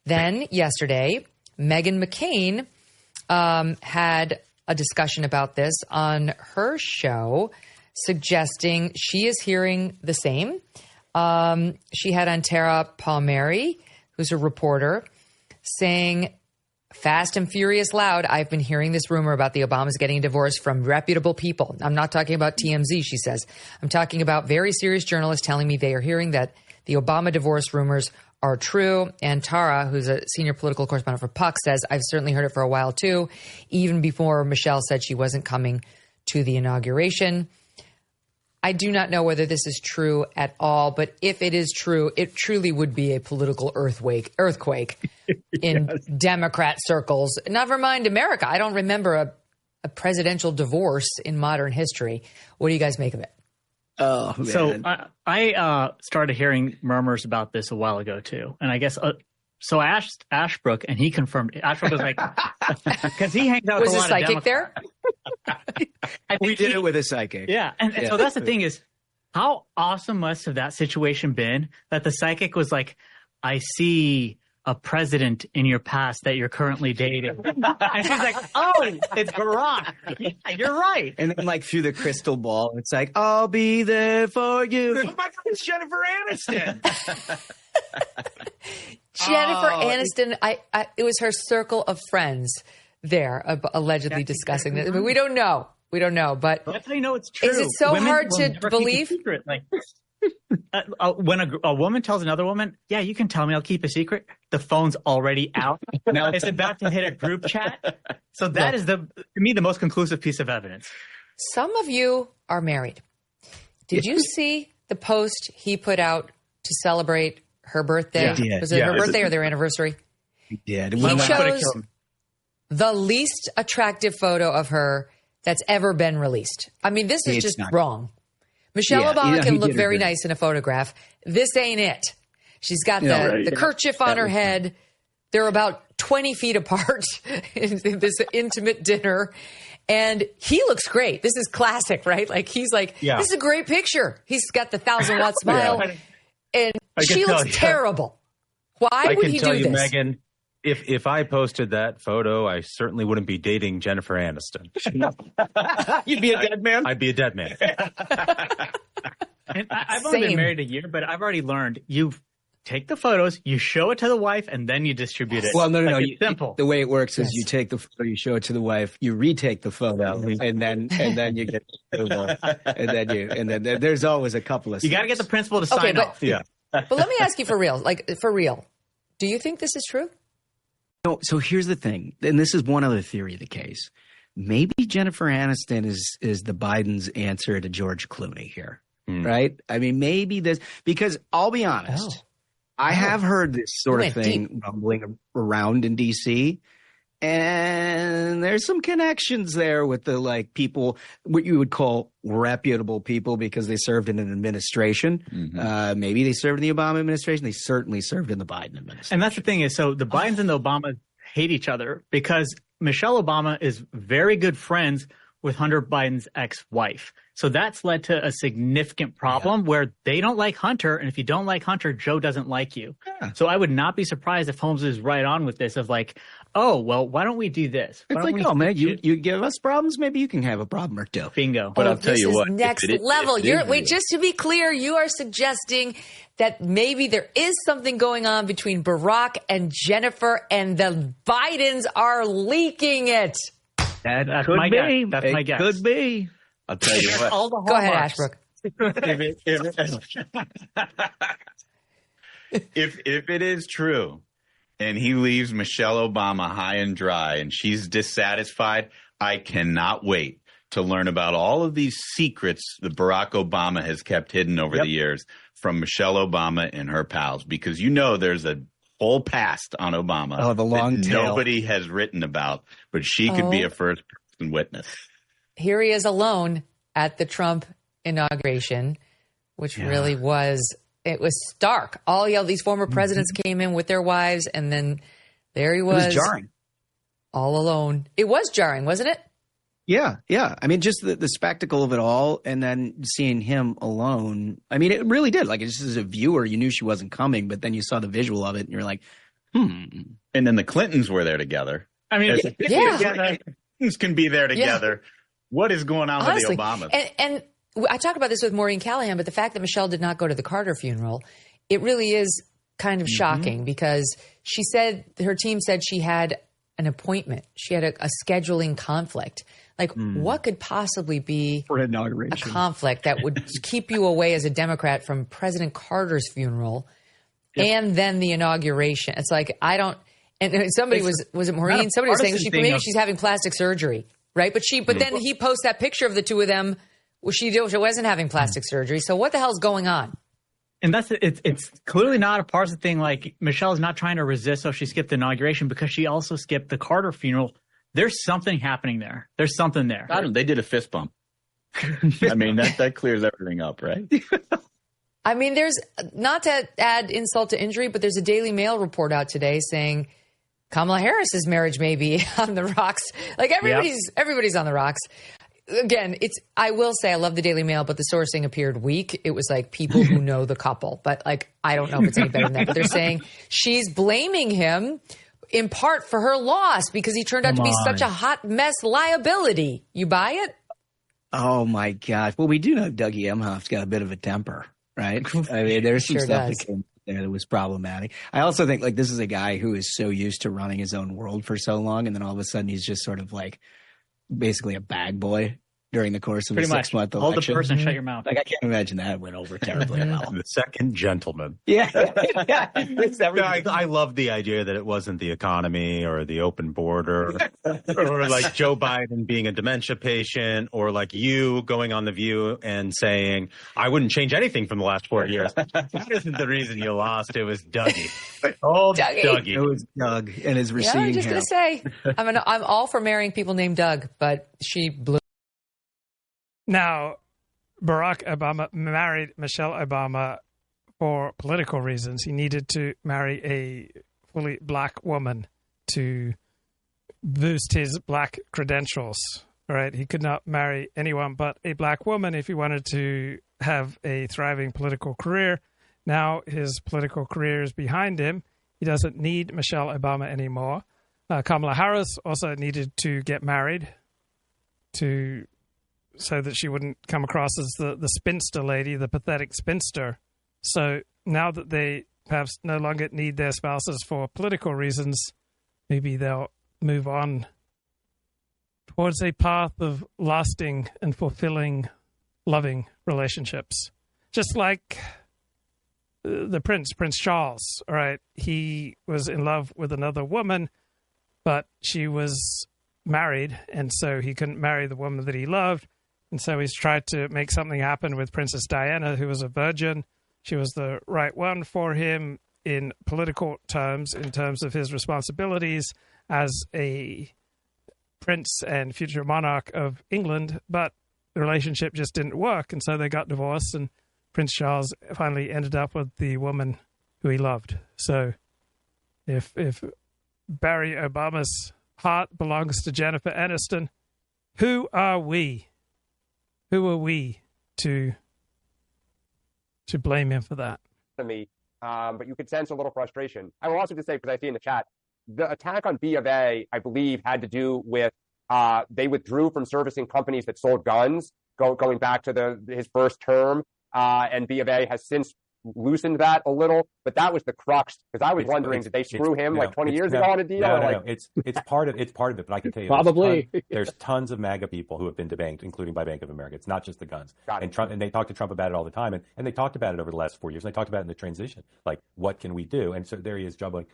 Then yesterday, Meghan McCain had a discussion about this on her show, suggesting she is hearing the same. She had on Tara Palmieri, who's a reporter, saying, fast and furious loud, I've been hearing this rumor about the Obamas getting a divorce from reputable people. I'm not talking about TMZ, she says. I'm talking about very serious journalists telling me they are hearing that the Obama divorce rumors are true. And Tara, who's a senior political correspondent for Puck, says, I've certainly heard it for a while, too, even before Michelle said she wasn't coming to the inauguration. I do not know whether this is true at all, but if it is true, it truly would be a political earthquake in Democrat circles. Never mind America. I don't remember a presidential divorce in modern history. What do you guys make of it? Oh, man. So I started hearing murmurs about this a while ago, too. And I guess so I asked Ashbrook, and he confirmed it. Ashbrook was like, because he hangs out with a lot of Democrats. Was a psychic there? We did it with a psychic. Yeah. And so that's the thing is, how awesome must have that situation been that the psychic was like, I see a president in your past that you're currently dating. And she's like, oh, it's Barack. Yeah, you're right. And then through the crystal ball, it's like, I'll be there for you. Oh my God, it's Jennifer Aniston. Jennifer Aniston, it was her circle of friends there allegedly discussing this. But we don't know. But that's how you know it's true. Is it so hard to believe? When a woman tells another woman, yeah, you can tell me, I'll keep a secret. The phone's already out. Now it's about to hit a group chat. So that is to me, the most conclusive piece of evidence. Some of you are married. Did you see the post he put out to celebrate her birthday? Yeah. Was it her birthday or their anniversary? Yeah. He chose the least attractive photo of her that's ever been released. I mean, this is just wrong. Michelle Obama can look very nice in a photograph. This ain't it. She's got the kerchief on her head. They're about 20 feet apart in this intimate dinner. And he looks great. This is classic, right? He's like, this is a great picture. He's got the 1,000-watt smile. And she looks terrible. Why would he do this? Megan, if I posted that photo, I certainly wouldn't be dating Jennifer Aniston. You'd be a dead man? I'd be a dead man. And I've only been married a year, but I've already learned you take the photos, you show it to the wife, and then you distribute it. Well, no. It's simple. The way it works is you take the photo, you show it to the wife, you retake the photo, and then you get and then there's always a couple of. You got to get the principal to sign off. Yeah. But let me ask you for real, do you think this is true? No. So here's the thing, and this is one other theory of the case. Maybe Jennifer Aniston is the Biden's answer to George Clooney here, right? I mean, maybe this because I'll be honest. I have heard this sort of thing rumbling around in D.C., And there's some connections there with the like people, what you would call reputable people because they served in an administration. Maybe they served in the Obama administration. They certainly served in the Biden administration. And that's the thing is, so the Bidens and the Obamas hate each other because Michelle Obama is very good friends with Hunter Biden's ex-wife. So that's led to a significant problem where they don't like Hunter. And if you don't like Hunter, Joe doesn't like you. So I would not be surprised if Holmes is right on with this of like, oh, well, why don't we do this? It's like, oh, man, you give us problems, maybe you can have a problem or two. Bingo. But I'll tell you what. Next level. Wait, just to be clear, you are suggesting that maybe there is something going on between Barack and Jennifer and the Bidens are leaking it. That's could my be. guess. That's my guess. Could be. I'll tell you what. All the Go ahead, hallmarks. If it is true and he leaves Michelle Obama high and dry and she's dissatisfied, I cannot wait to learn about all of these secrets that Barack Obama has kept hidden over the years from Michelle Obama and her pals, because you know there's a whole past on Obama the long that tail. nobody has written about, but she could be a first-person witness. Here he is alone at the Trump inauguration, which really was, it was stark. All these former presidents came in with their wives, and then there he was. It was jarring. All alone. It was jarring, wasn't it? Yeah. I mean, just the spectacle of it all, and then seeing him alone. I mean, it really did. Like, just as a viewer, you knew she wasn't coming, but then you saw the visual of it, and you're like, And then the Clintons were there together. I mean, the Clintons can be there together. What is going on Honestly, with the Obamas? And I talked about this with Maureen Callahan, but the fact that Michelle did not go to the Carter funeral, it really is kind of shocking because she said, her team said she had an appointment. She had a scheduling conflict. Like, what could possibly be for an inauguration, a conflict that would keep you away as a Democrat from President Carter's funeral and then the inauguration? It's like, I don't. And somebody was it Maureen? Somebody was saying she's having plastic surgery, right? But then he posts that picture of the two of them. Well, she wasn't having plastic surgery. So what the hell's going on? And it's clearly not a partisan thing. Like, Michelle's not trying to resist, so she skipped the inauguration because she also skipped the Carter funeral. There's something happening there. There's something there. They did a fist bump. I mean, that clears everything up, right? I mean, there's, not to add insult to injury, but there's a Daily Mail report out today saying Kamala Harris's marriage may be on the rocks. Like, everybody's on the rocks. Again, I will say I love the Daily Mail, but the sourcing appeared weak. It was like people who know the couple, but like, I don't know if it's any better than that. But they're saying she's blaming him in part for her loss because he turned out to be such a hot mess liability. You buy it? Oh my gosh. Well, we do know Dougie Emhoff's got a bit of a temper, right? I mean, there's some stuff that came there that was problematic. I also think like this is a guy who is so used to running his own world for so long, and then all of a sudden he's just sort of like basically a bag boy during the course of a 6-month election. Hold the person, shut your mouth. Like, I can't imagine that went over terribly well. The second gentleman. Yeah. I love the idea that it wasn't the economy or the open border or like Joe Biden being a dementia patient or like you going on The View and saying, I wouldn't change anything from the last 4 years. That isn't the reason you lost. It was Dougie. Oh, Dougie. It was Doug and his receding I'm just going to say, I'm all for marrying people named Doug, but she blew. Now, Barack Obama married Michelle Obama for political reasons. He needed to marry a fully black woman to boost his black credentials, right? He could not marry anyone but a black woman if he wanted to have a thriving political career. Now his political career is behind him. He doesn't need Michelle Obama anymore. Kamala Harris also needed to get married so that she wouldn't come across as the spinster lady, the pathetic spinster. So now that they perhaps no longer need their spouses for political reasons, maybe they'll move on towards a path of lasting and fulfilling, loving relationships. Just like the Prince Charles, right? He was in love with another woman, but she was married, and so he couldn't marry the woman that he loved. And so he's tried to make something happen with Princess Diana, who was a virgin. She was the right one for him in political terms, in terms of his responsibilities. as a prince and future monarch of England, but the relationship just didn't work, and so they got divorced, and Prince Charles finally ended up with the woman who he loved. So if Barry Obama's heart belongs to Jennifer Aniston, who are we? Who are we to blame him for that? Me, but you could sense a little frustration. I will also just say, because I see in the chat, the attack on B of A, I believe, had to do with they withdrew from servicing companies that sold guns, going back to his first term, and B of A has since loosened that a little, but that was the crux, because I was wondering, did they screw him like 20 years ago on a deal? No. It's part of it, but I can tell you probably there's tons of MAGA people who have been debanked, including by Bank of America. It's not just the guns. And Trump, and they talk to Trump about it all the time, and they talked about it over the last 4 years. And they talked about it in the transition, like what can we do? And so there he is jumbling.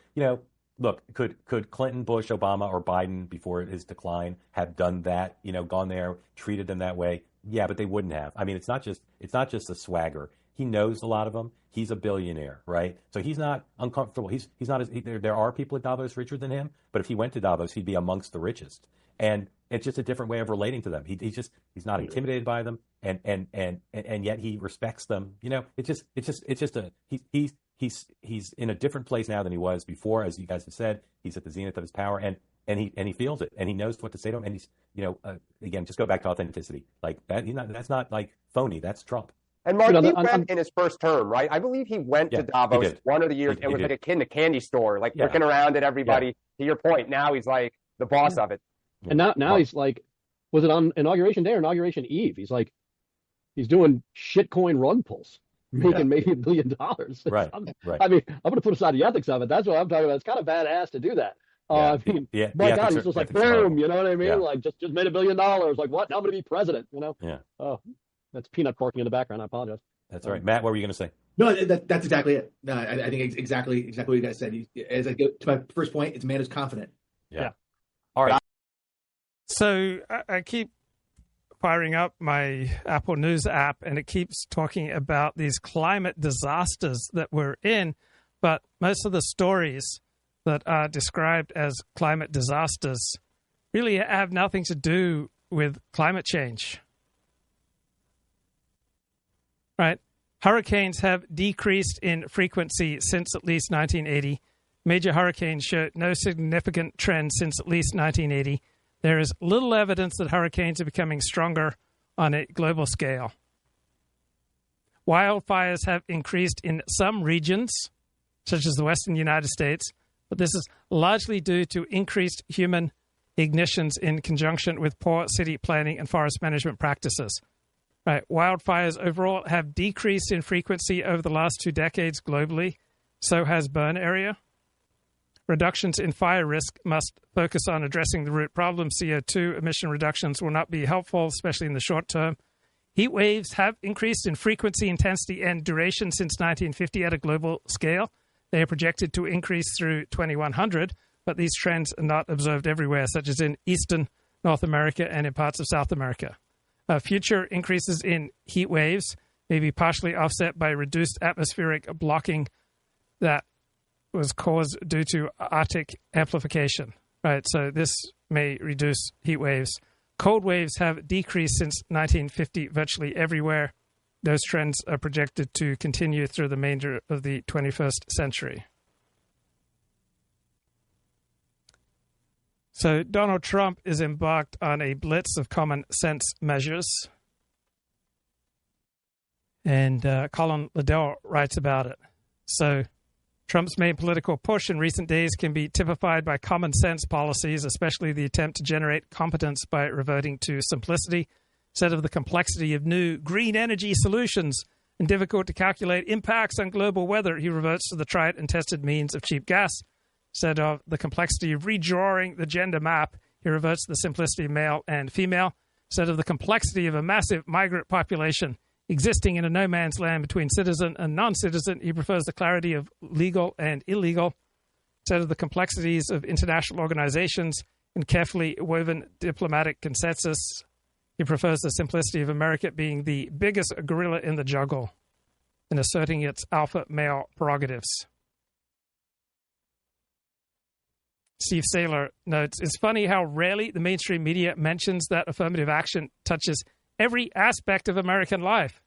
Look, could Clinton, Bush, Obama, or Biden before his decline have done that? Gone there, treated them that way? Yeah, but they wouldn't have. I mean, it's not just a swagger. He knows a lot of them. He's a billionaire, right? So he's not uncomfortable. He's not as there are people at Davos richer than him, but if he went to Davos, he'd be amongst the richest. And it's just a different way of relating to them. He's not intimidated by them, and yet he respects them. He's in a different place now than he was before, as you guys have said. He's at the zenith of his power, and he feels it, and he knows what to say to him. And he's again, just go back to authenticity, like that. That's not like phony. That's Trump. And Mark, he went in his first term, right? I believe he went to Davos one of the years. It was like a kid in a candy store, like looking around at everybody. Yeah. To your point, now he's like the boss of it. And now he's like, was it on Inauguration Day or Inauguration Eve? He's like, he's doing shitcoin rug pulls, making maybe $1 billion. Right. I mean, I'm going to put aside the ethics of it. That's what I'm talking about. It's kind of badass to do that. I mean, my God, he's just like, boom, you know what I mean? Yeah. Like, just made $1 billion. Like, what? Now I'm going to be president, Yeah. Oh. That's peanut barking in the background. I apologize. That's all right. Matt, what were you going to say? No, that's exactly it. No, I think exactly what you guys said. As I go to my first point, it's a man who's confident. Yeah. All right. So I keep firing up my Apple News app, and it keeps talking about these climate disasters that we're in. But most of the stories that are described as climate disasters really have nothing to do with climate change. Right. Hurricanes have decreased in frequency since at least 1980. Major hurricanes show no significant trend since at least 1980. There is little evidence that hurricanes are becoming stronger on a global scale. Wildfires have increased in some regions, such as the western United States, but this is largely due to increased human ignitions in conjunction with poor city planning and forest management practices. Right. Wildfires overall have decreased in frequency over the last 2 decades globally. So has burn area. Reductions in fire risk must focus on addressing the root problem. CO2 emission reductions will not be helpful, especially in the short term. Heat waves have increased in frequency, intensity, and duration since 1950 at a global scale. They are projected to increase through 2100, but these trends are not observed everywhere, such as in eastern North America and in parts of South America. Future increases in heat waves may be partially offset by reduced atmospheric blocking that was caused due to Arctic amplification. Right, so this may reduce heat waves. Cold waves have decreased since 1950 virtually everywhere. Those trends are projected to continue through the remainder of the 21st century. So Donald Trump is embarked on a blitz of common sense measures. And Colin Liddell writes about it. So Trump's main political push in recent days can be typified by common sense policies, especially the attempt to generate competence by reverting to simplicity instead of the complexity of new green energy solutions and difficult to calculate impacts on global weather. He reverts to the tried and tested means of cheap gas. Instead of the complexity of redrawing the gender map, he reverts to the simplicity of male and female. Instead of the complexity of a massive migrant population existing in a no man's land between citizen and non-citizen, he prefers the clarity of legal and illegal. Instead of the complexities of international organizations and carefully woven diplomatic consensus, he prefers the simplicity of America being the biggest gorilla in the jungle and asserting its alpha male prerogatives. Steve Saylor notes, it's funny how rarely the mainstream media mentions that affirmative action touches every aspect of American life.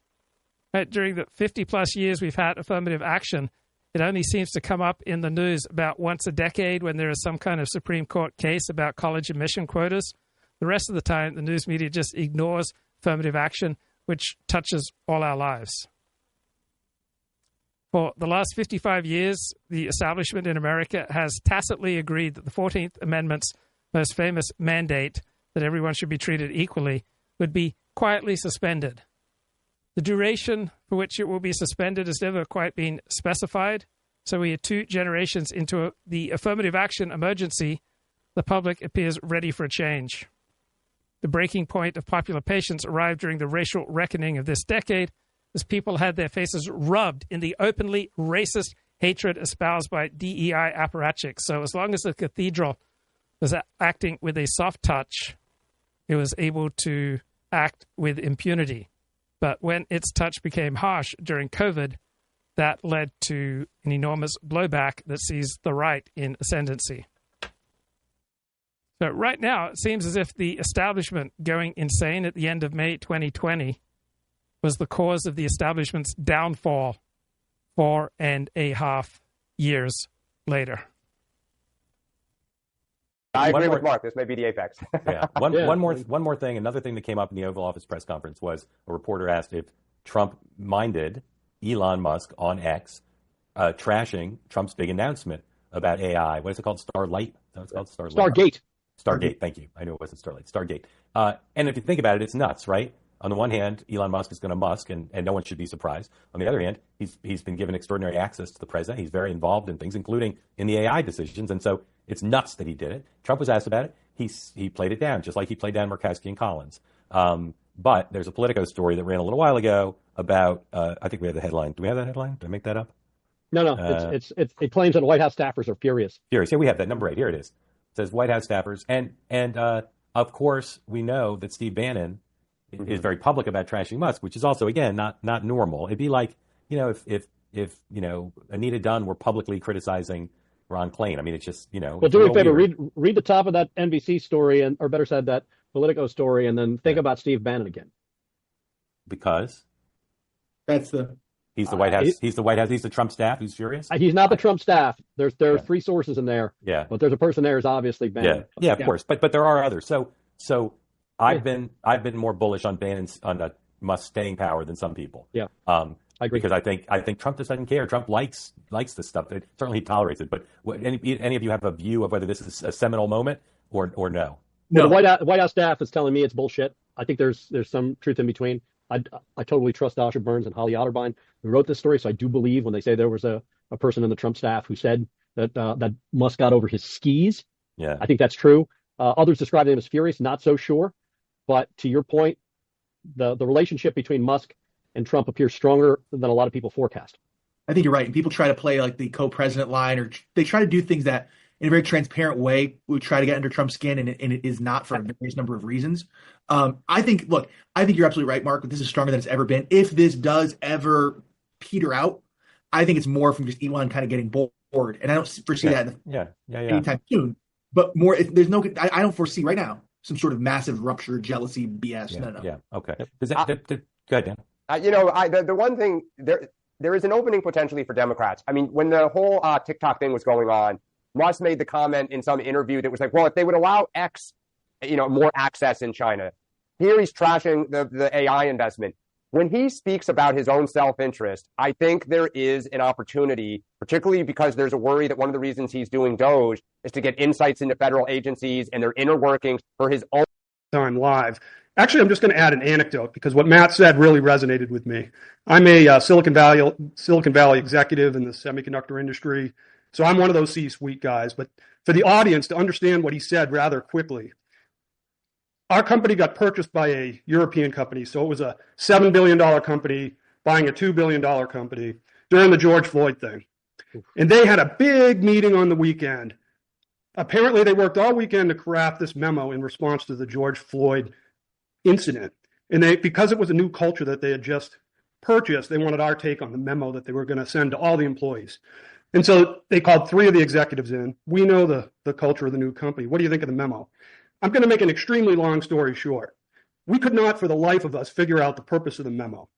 Right? During the 50-plus years we've had affirmative action, it only seems to come up in the news about once a decade when there is some kind of Supreme Court case about college admission quotas. The rest of the time, the news media just ignores affirmative action, which touches all our lives. For the last 55 years, the establishment in America has tacitly agreed that the 14th Amendment's most famous mandate that everyone should be treated equally would be quietly suspended. The duration for which it will be suspended has never quite been specified, so we are 2 generations into the affirmative action emergency. The public appears ready for a change. The breaking point of popular patience arrived during the racial reckoning of this decade, as people had their faces rubbed in the openly racist hatred espoused by DEI apparatchiks. So as long as the cathedral was acting with a soft touch, it was able to act with impunity. But when its touch became harsh during COVID, that led to an enormous blowback that sees the right in ascendancy. So right now, it seems as if the establishment going insane at the end of May 2020 was the cause of the establishment's downfall 4.5 years later. I agree with Mark. This may be the apex. Yeah. One more thing. Another thing that came up in the Oval Office press conference was a reporter asked if Trump minded Elon Musk on X trashing Trump's big announcement about AI. What is it called? Starlight? That's called Stargate. Stargate. Thank you. I knew it wasn't Starlight. Stargate. And if you think about it, it's nuts, right? On the one hand, Elon Musk is going to Musk, and no one should be surprised. On the other hand, he's been given extraordinary access to the president. He's very involved in things, including in the AI decisions. And so it's nuts that he did it. Trump was asked about it. He played it down, just like he played down Murkowski and Collins. But there's a Politico story that ran a little while ago about, I think we have the headline. Do we have that headline? Did I make that up? No. It claims that White House staffers are furious. Furious. Yeah, we have that. Number 8. Here it is. It says White House staffers. And of course, we know that Steve Bannon is very public about trashing Musk, which is also, again, not normal. It'd be like, if Anita Dunn were publicly criticizing Ron Klain. I mean, it's just, Well, do me a favor, read the top of that NBC story, or better said, that Politico story, and then think about Steve Bannon again. Because? He's the White House. He's the White House. He's the Trump staff who's furious. He's not the Trump staff. There are 3 sources in there. Yeah. But there's a person there who's obviously Bannon. Yeah, of course. But there are others. So I've been more bullish on Bannon's on Musk's staying power than some people. Yeah. I agree. Because I think Trump just doesn't care. Trump likes this stuff. Certainly he tolerates it. But any of you have a view of whether this is a seminal moment or no? No. The White House staff is telling me it's bullshit. I think there's some truth in between. I totally trust Asha Burns and Holly Otterbein, who wrote this story. So I do believe when they say there was a person in the Trump staff who said that Musk got over his skis. Yeah. I think that's true. Others describe him as furious. Not so sure. But to your point, the relationship between Musk and Trump appears stronger than a lot of people forecast. I think you're right. And people try to play like the co-president line, or they try to do things that in a very transparent way would try to get under Trump's skin, and it is not for a various number of reasons. I think you're absolutely right, Mark, but this is stronger than it's ever been. If this does ever peter out, I think it's more from just Elon kind of getting bored. And I don't foresee that anytime soon. But more, I don't foresee right now some sort of massive rupture, jealousy, BS. Yeah, No. Yeah. Okay. Go ahead, Dan. The one thing there is an opening potentially for Democrats. I mean, when the whole TikTok thing was going on, Musk made the comment in some interview that was like, well, if they would allow X, more access in China. Here he's trashing the AI investment. When he speaks about his own self-interest, I think there is an opportunity, particularly because there's a worry that one of the reasons he's doing Doge is to get insights into federal agencies and their inner workings for his own time live. Actually, I'm just going to add an anecdote because what Matt said really resonated with me. I'm a Silicon Valley executive in the semiconductor industry, so I'm one of those C-suite guys. But for the audience to understand what he said rather quickly, our company got purchased by a European company, so it was a $7 billion company buying a $2 billion company during the George Floyd thing. And they had a big meeting on the weekend. Apparently, they worked all weekend to craft this memo in response to the George Floyd incident. And because it was a new culture that they had just purchased, they wanted our take on the memo that they were going to send to all the employees. And so they called 3 of the executives in. We know the culture of the new company. What do you think of the memo? I'm going to make an extremely long story short. We could not, for the life of us, figure out the purpose of the memo.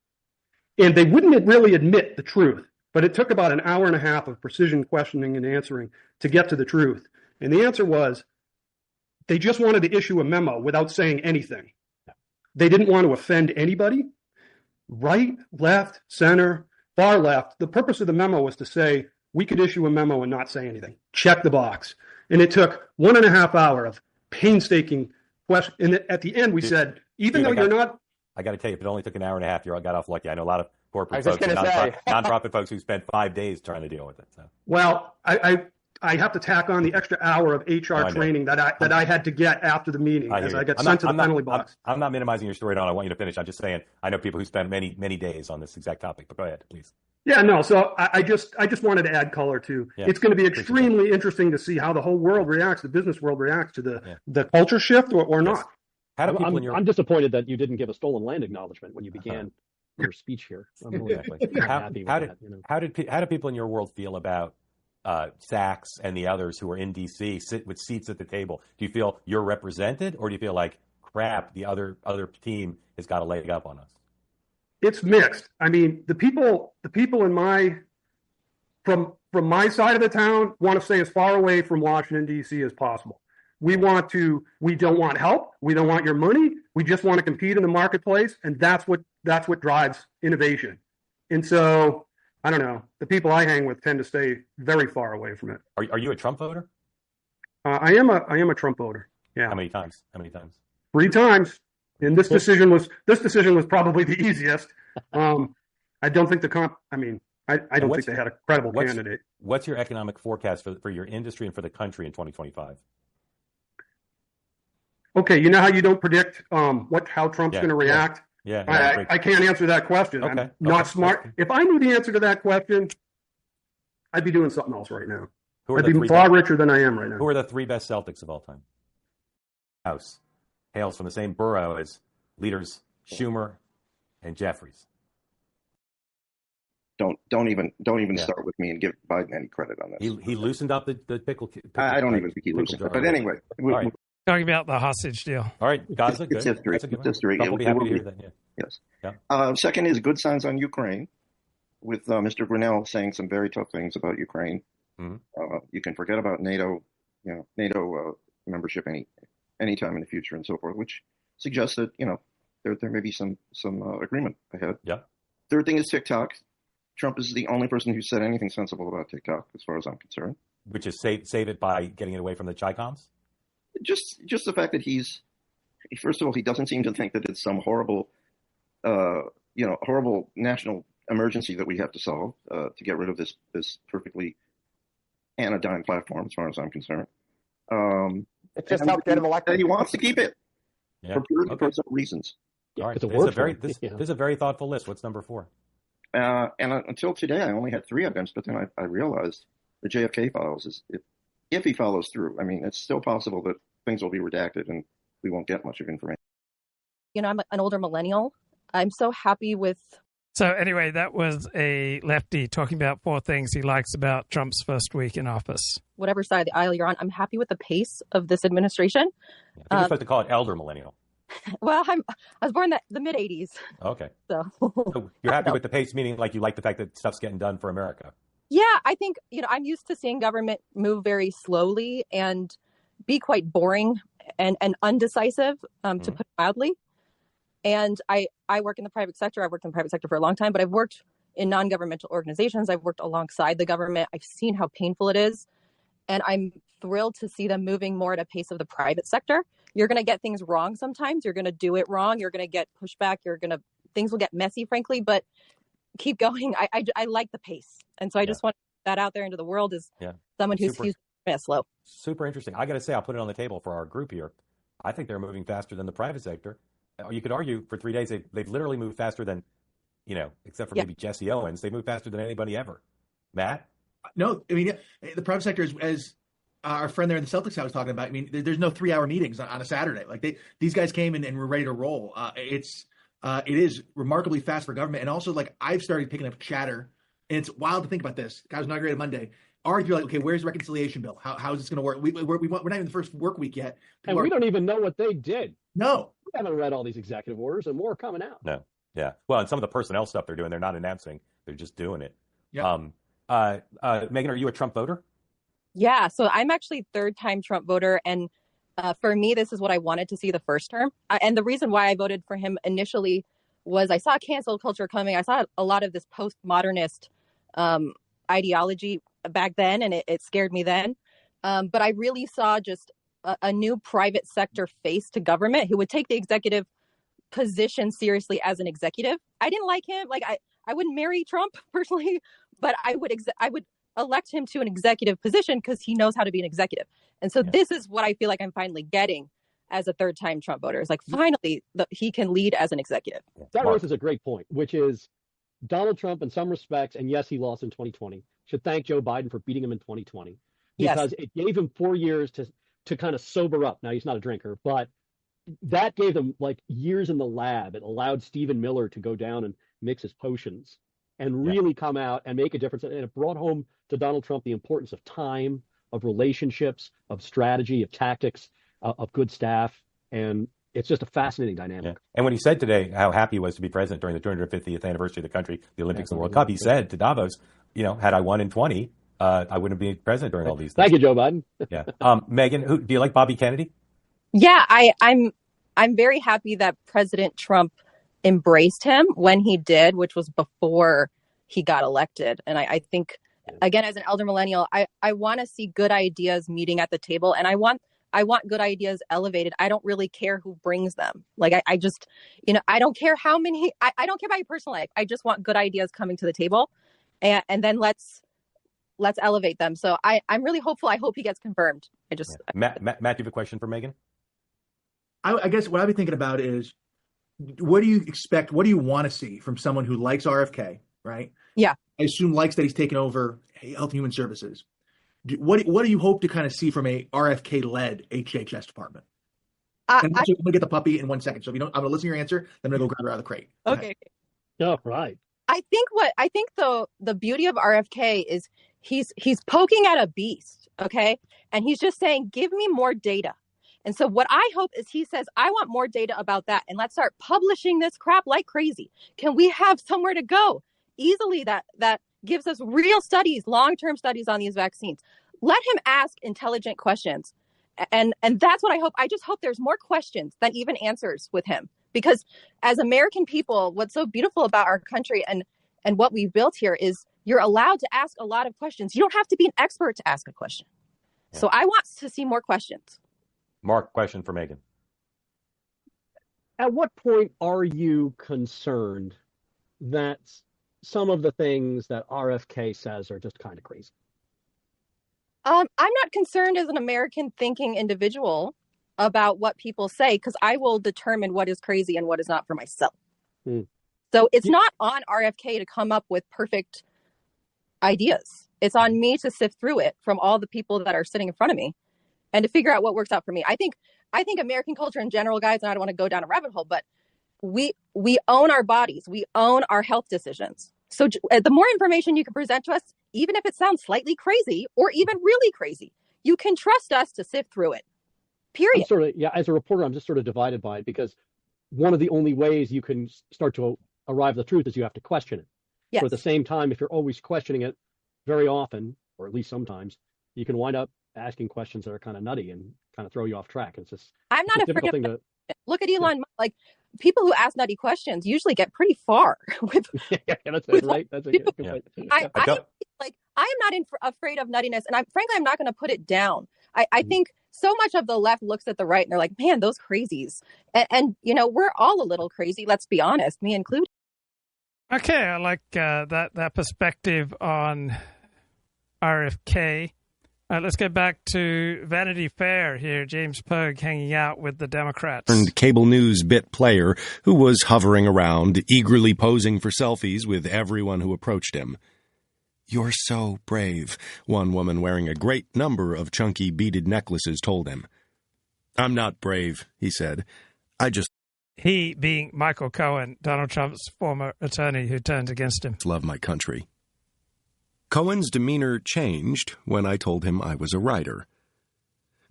And they wouldn't really admit the truth, but it took about an hour and a half of precision questioning and answering to get to the truth. And the answer was they just wanted to issue a memo without saying anything. They didn't want to offend anybody. Right, left, center, far left. The purpose of the memo was to say we could issue a memo and not say anything. Check the box. And it took 1.5 hours of painstaking question. And at the end, we said, even though you're not. I got to tell you, if it only took an hour and a half, you got off lucky. I know a lot of corporate folks and nonprofit folks who spent 5 days trying to deal with it. So. Well, I have to tack on the extra hour of HR training that I had to get after the meeting as I got sent to the penalty box. I'm not minimizing your story at all. I want you to finish. I'm just saying I know people who spend many, many days on this exact topic. But go ahead, please. Yeah, no. So I just wanted to add color to. Yeah, it's going to be extremely interesting to see how the whole world reacts, the business world reacts to the culture shift or not. How do people I'm disappointed that you didn't give a stolen land acknowledgement when you began your speech here. I'm really happy with that. How do people in your world feel about Sachs and the others who are in D.C. sit with seats at the table? Do you feel you're represented, or do you feel like crap? The other team has got a leg up on us. It's mixed. I mean, the people in from my side of the town want to stay as far away from Washington D.C. as possible. We don't want help. We don't want your money. We just want to compete in the marketplace, and that's what drives innovation. And so, I don't know. The people I hang with tend to stay very far away from it. Are you a Trump voter? I am a Trump voter. Yeah. How many times? 3 times. And this decision was probably the easiest. I don't think I don't think they had a credible candidate. What's your economic forecast for your industry and for the country in 2025? Okay, you know how you don't predict how Trump's going to react? Yeah. I can't answer that question. Okay. I'm not smart. If I knew the answer to that question, I'd be doing something else right now. I'd be far richer than I am right now. Who are the 3 best Celtics of all time? House hails from the same borough as leaders Schumer and Jeffries. Don't even start with me and give Biden any credit on this. He loosened up the pickle. I don't even think he loosened it. But anyway. Talking about the hostage deal. All right, Gaza, good. It's history. It's history. We'll be happy to hear that, Yes. Yeah. Second is good signs on Ukraine, with Mr. Grinnell saying some very tough things about Ukraine. Mm-hmm. You can forget about NATO, NATO membership any time in the future and so forth, which suggests that there may be some agreement ahead. Yeah. Third thing is TikTok. Trump is the only person who said anything sensible about TikTok, as far as I'm concerned. Which is save it by getting it away from the Chi-Coms? Just the fact that first of all, he doesn't seem to think that it's some horrible national emergency that we have to solve to get rid of this perfectly anodyne platform, as far as I'm concerned. It just helped get him elected. And he wants to keep it for purely personal reasons. All right, this is a very thoughtful list. What's number 4? And until today, I only had 3 items, but then I realized the JFK files if he follows through. I mean, it's still possible that things will be redacted and we won't get much of information. I'm an older millennial. I'm so happy with. So anyway, that was a lefty talking about 4 things he likes about Trump's first week in office. Whatever side of the aisle you're on, I'm happy with the pace of this administration. I think you're supposed to call it elder millennial. Well, I was born in the mid 80s. Okay. So you're happy with the pace, meaning like you like the fact that stuff's getting done for America. Yeah, I think, I'm used to seeing government move very slowly and be quite boring and undecisive, to put it mildly. And I work in the private sector. I've worked in the private sector for a long time, but I've worked in non-governmental organizations. I've worked alongside the government. I've seen how painful it is. And I'm thrilled to see them moving more at a pace of the private sector. You're going to get things wrong sometimes. You're going to do it wrong. You're going to get pushback. Things will get messy, frankly, but keep going. I like the pace. And so I just want that out there into the world as someone who's slow. Super interesting. I got to say, I'll put it on the table for our group here. I think they're moving faster than the private sector. You could argue for 3 days, they've literally moved faster than, except for maybe Jesse Owens, they moved faster than anybody ever. Matt? No, I mean, the private sector is, as our friend there in the Celtics I was talking about, I mean, there's no 3-hour meetings on a Saturday. Like these guys came in and were ready to roll. It is remarkably fast for government. And also, like, I've started picking up chatter And it's wild to think about this. Guy was inaugurated Monday. Argue like, okay, where's the reconciliation bill? How is this going to work? We're not even in the first work week yet. And we don't even know what they did. No. We haven't read all these executive orders, and more are coming out. No. Yeah. Well, and some of the personnel stuff they're doing, they're not announcing. They're just doing it. Yeah. Megan, are you a Trump voter? Yeah. So I'm actually third-time Trump voter. And for me, this is what I wanted to see the first term. And the reason why I voted for him initially was I saw cancel culture coming. I saw a lot of this postmodernist ideology back then, and it scared me then. But I really saw just a new private sector face to government who would take the executive position seriously as an executive. I didn't like him. Like I wouldn't marry Trump personally, but I would elect him to an executive position because he knows how to be an executive. And so this is what I feel like I'm finally getting as a third-time Trump voter. It's like finally he can lead as an executive. That raises a great point, which is Donald Trump, in some respects, and yes, he lost in 2020, should thank Joe Biden for beating him in 2020 because it gave him 4 years to kind of sober up. Now, he's not a drinker, but that gave him like years in the lab. It allowed Stephen Miller to go down and mix his potions and really come out and make a difference. And it brought home to Donald Trump the importance of time, of relationships, of strategy, of tactics, of good staff. And it's just a fascinating dynamic. Yeah. And when he said today how happy he was to be president during the 250th anniversary of the country, the Olympics and the World Cup, he said to Davos, had I won in 20, I wouldn't be president during all these things. Thank you, Joe Biden. Yeah. Megan, do you like Bobby Kennedy? Yeah, I'm very happy that President Trump embraced him when he did, which was before he got elected. And I think, again, as an elder millennial, I want to see good ideas meeting at the table, and I want good ideas elevated. I don't really care who brings them. Like, I just, I don't care how many, I don't care about your personal life. I just want good ideas coming to the table, and then let's elevate them. So I'm really hopeful. I hope he gets confirmed. Matt, do you have a question for Megan? I guess what I've been thinking about is, what do you expect? What do you want to see from someone who likes RFK, right? Yeah. I assume likes that he's taken over Health and Human Services. What do you hope to kind of see from a RFK-led HHS department? I'm going to get the puppy in 1 second. So I'm going to listen to your answer. Then I'm going to go grab her out of the crate. Okay. Oh, right. I think the beauty of RFK is he's poking at a beast, okay? And he's just saying, give me more data. And so what I hope is he says, I want more data about that. And let's start publishing this crap like crazy. Can we have somewhere to go easily that gives us real studies, long-term studies on these vaccines? Let him ask intelligent questions. And that's what I hope. I just hope there's more questions than even answers with him. Because as American people, what's so beautiful about our country and what we've built here is you're allowed to ask a lot of questions. You don't have to be an expert to ask a question. Yeah. So I want to see more questions. Mark, question for Megan. At what point are you concerned that some of the things that RFK says are just kind of crazy? I'm not concerned as an American thinking individual about what people say, because I will determine what is crazy and what is not for myself. So it's not on RFK to come up with perfect ideas. It's on me to sift through it from all the people that are sitting in front of me and to figure out what works out for me. I think American culture in general, guys, and I don't want to go down a rabbit hole, but we own our bodies. We own our health decisions. So the more information you can present to us, even if it sounds slightly crazy or even really crazy, you can trust us to sift through it. Period. As a reporter, I'm just sort of divided by it, because one of the only ways you can start to arrive at the truth is you have to question it. Yes. So at the same time, if you're always questioning it very often, or at least sometimes, you can wind up asking questions that are kind of nutty and kind of throw you off track. It's just I'm not afraid of look at Elon. Like, people who ask nutty questions usually get pretty far with. That's right. That's a good point. I am not afraid of nuttiness, and I'm not going to put it down. I think so much of the left looks at the right and they're like, man, those crazies, and we're all a little crazy. Let's be honest, me included. Okay, I like that perspective on RFK. Let's get back to Vanity Fair here. James Pogue hanging out with the Democrats. And cable news bit player who was hovering around, eagerly posing for selfies with everyone who approached him. "You're so brave," one woman wearing a great number of chunky beaded necklaces told him. "I'm not brave," he said. He being Michael Cohen, Donald Trump's former attorney who turned against him. "Love my country." Cohen's demeanor changed when I told him I was a writer.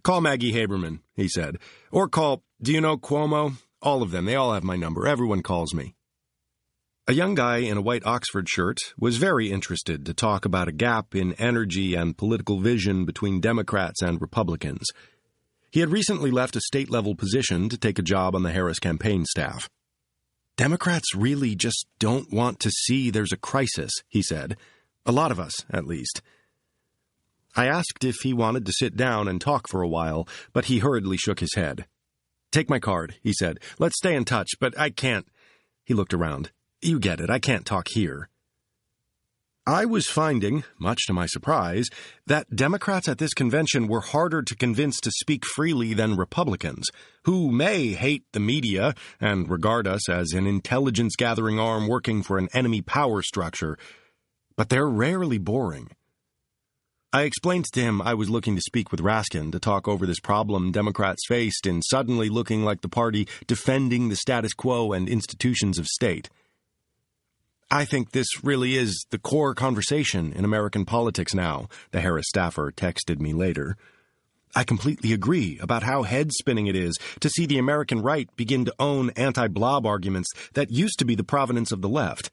"Call Maggie Haberman," he said. "Or call, do you know Cuomo? All of them. They all have my number. Everyone calls me." A young guy in a white Oxford shirt was very interested to talk about a gap in energy and political vision between Democrats and Republicans. He had recently left a state-level position to take a job on the Harris campaign staff. "Democrats really just don't want to see there's a crisis," he said. "A lot of us, at least." I asked if he wanted to sit down and talk for a while, but he hurriedly shook his head. "Take my card," he said. "Let's stay in touch, but I can't." He looked around. "You get it. I can't talk here." I was finding, much to my surprise, that Democrats at this convention were harder to convince to speak freely than Republicans, who may hate the media and regard us as an intelligence-gathering arm working for an enemy power structure, but they're rarely boring. I explained to him I was looking to speak with Raskin to talk over this problem Democrats faced in suddenly looking like the party defending the status quo and institutions of state. "I think this really is the core conversation in American politics now," the Harris staffer texted me later. "I completely agree about how head-spinning it is to see the American right begin to own anti-blob arguments that used to be the province of the left."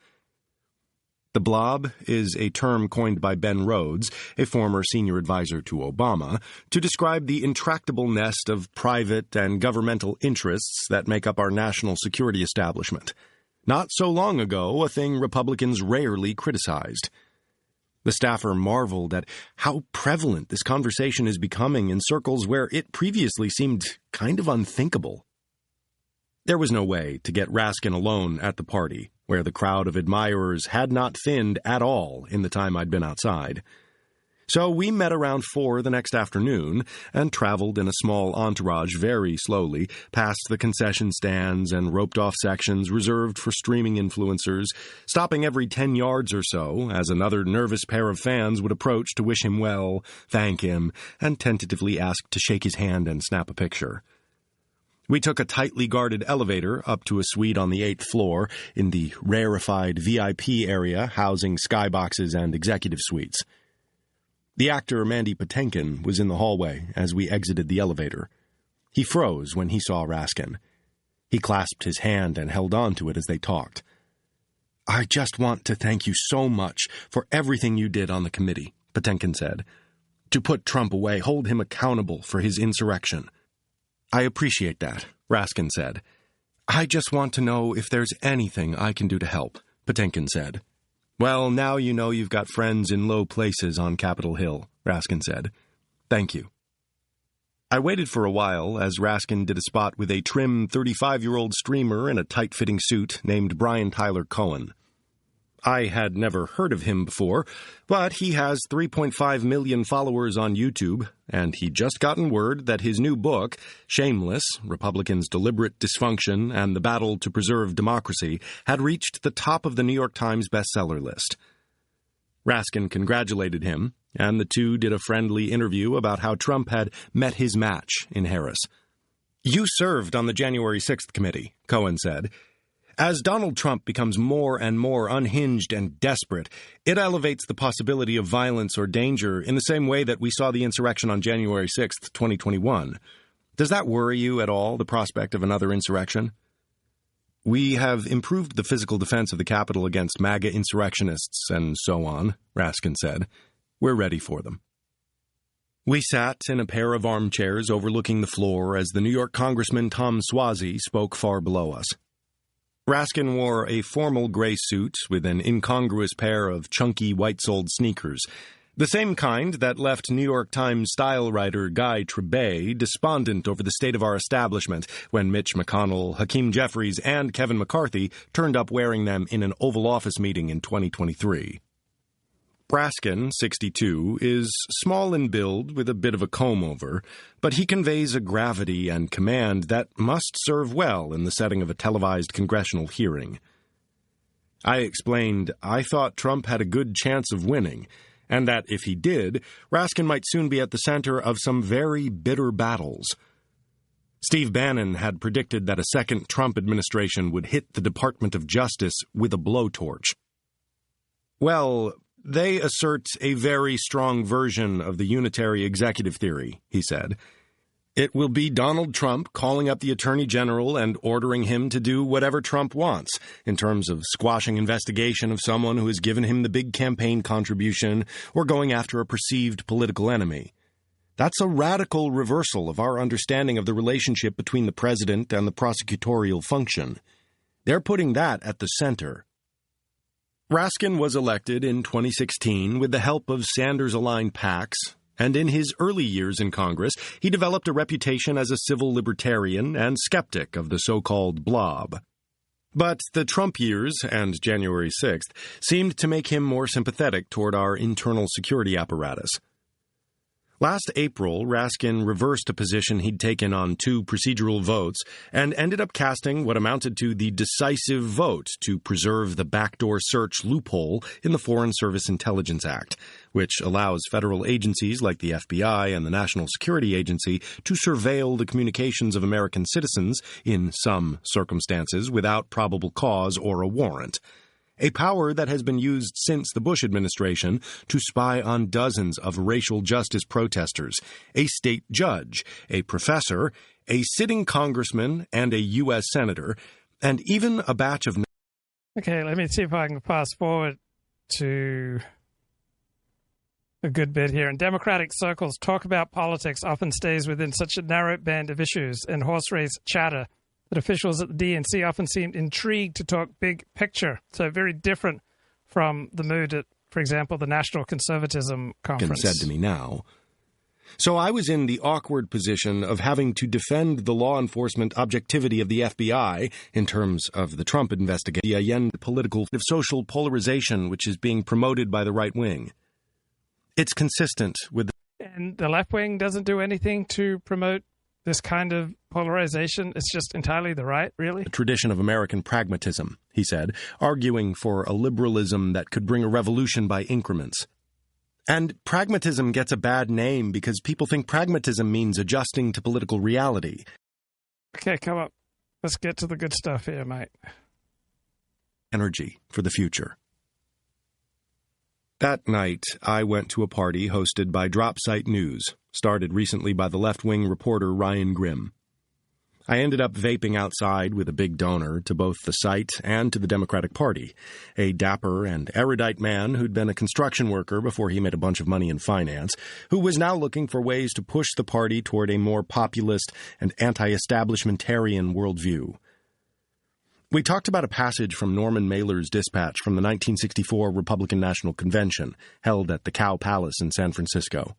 The blob is a term coined by Ben Rhodes, a former senior advisor to Obama, to describe the intractable nest of private and governmental interests that make up our national security establishment. Not so long ago, a thing Republicans rarely criticized. The staffer marveled at how prevalent this conversation is becoming in circles where it previously seemed kind of unthinkable. There was no way to get Raskin alone at the party, where the crowd of admirers had not thinned at all in the time I'd been outside. So we met around 4 the next afternoon and traveled in a small entourage very slowly past the concession stands and roped-off sections reserved for streaming influencers, stopping every 10 yards or so as another nervous pair of fans would approach to wish him well, thank him, and tentatively ask to shake his hand and snap a picture. We took a tightly guarded elevator up to a suite on the 8th floor in the rarefied VIP area housing skyboxes and executive suites. The actor Mandy Patinkin was in the hallway as we exited the elevator. He froze when he saw Raskin. He clasped his hand and held on to it as they talked. "I just want to thank you so much for everything you did on the committee," Patinkin said. "To put Trump away, hold him accountable for his insurrection." "I appreciate that," Raskin said. "I just want to know if there's anything I can do to help," Patinkin said. "Well, now you know you've got friends in low places on Capitol Hill," Raskin said. "Thank you." I waited for a while as Raskin did a spot with a trim 35-year-old streamer in a tight-fitting suit named Brian Tyler Cohen. I had never heard of him before, but he has 3.5 million followers on YouTube, and he'd just gotten word that his new book, Shameless, Republicans' Deliberate Dysfunction and the Battle to Preserve Democracy, had reached the top of the New York Times bestseller list. Raskin congratulated him, and the two did a friendly interview about how Trump had met his match in Harris. "You served on the January 6th committee," Cohen said. "As Donald Trump becomes more and more unhinged and desperate, it elevates the possibility of violence or danger in the same way that we saw the insurrection on January 6th, 2021. Does that worry you at all, the prospect of another insurrection?" "We have improved the physical defense of the Capitol against MAGA insurrectionists and so on," Raskin said. "We're ready for them." We sat in a pair of armchairs overlooking the floor as the New York Congressman Tom Suozzi spoke far below us. Raskin wore a formal gray suit with an incongruous pair of chunky white-soled sneakers, the same kind that left New York Times style writer Guy Trebay despondent over the state of our establishment when Mitch McConnell, Hakeem Jeffries, and Kevin McCarthy turned up wearing them in an Oval Office meeting in 2023. Raskin, 62, is small in build with a bit of a comb-over, but he conveys a gravity and command that must serve well in the setting of a televised congressional hearing. I explained I thought Trump had a good chance of winning, and that if he did, Raskin might soon be at the center of some very bitter battles. Steve Bannon had predicted that a second Trump administration would hit the Department of Justice with a blowtorch. Well, They assert a very strong version of the unitary executive theory, he said. It will be Donald Trump calling up the Attorney General and ordering him to do whatever Trump wants in terms of squashing investigation of someone who has given him the big campaign contribution or going after a perceived political enemy. That's a radical reversal of our understanding of the relationship between the president and the prosecutorial function. They're putting that at the center. Raskin was elected in 2016 with the help of Sanders-aligned PACs, and in his early years in Congress, he developed a reputation as a civil libertarian and skeptic of the so-called blob. But the Trump years and January 6th seemed to make him more sympathetic toward our internal security apparatus. Last April, Raskin reversed a position he'd taken on 2 procedural votes and ended up casting what amounted to the decisive vote to preserve the backdoor search loophole in the Foreign Service Intelligence Act, which allows federal agencies like the FBI and the National Security Agency to surveil the communications of American citizens in some circumstances without probable cause or a warrant. A power that has been used since the Bush administration to spy on dozens of racial justice protesters, a state judge, a professor, a sitting congressman, and a U.S. senator, and even a batch of... Okay, let me see if I can fast forward to a good bit here. In Democratic circles, talk about politics often stays within such a narrow band of issues and horse race chatter that officials at the DNC often seemed intrigued to talk big picture. So very different from the mood at, for example, the National Conservatism Conference. Said to me now. So I was in the awkward position of having to defend the law enforcement objectivity of the FBI in terms of the Trump investigation and political of social polarization which is being promoted by the right wing. It's consistent with... And the left wing doesn't do anything to promote this kind of polarization. It's just entirely the right, really? A tradition of American pragmatism, he said, arguing for a liberalism that could bring a revolution by increments. And pragmatism gets a bad name because people think pragmatism means adjusting to political reality. Okay, come up. Let's get to the good stuff here, mate. Energy for the future. That night, I went to a party hosted by Dropsite News, started recently by the left-wing reporter Ryan Grimm. I ended up vaping outside with a big donor to both the site and to the Democratic Party, a dapper and erudite man who'd been a construction worker before he made a bunch of money in finance, who was now looking for ways to push the party toward a more populist and anti-establishmentarian worldview. We talked about a passage from Norman Mailer's dispatch from the 1964 Republican National Convention, held at the Cow Palace in San Francisco.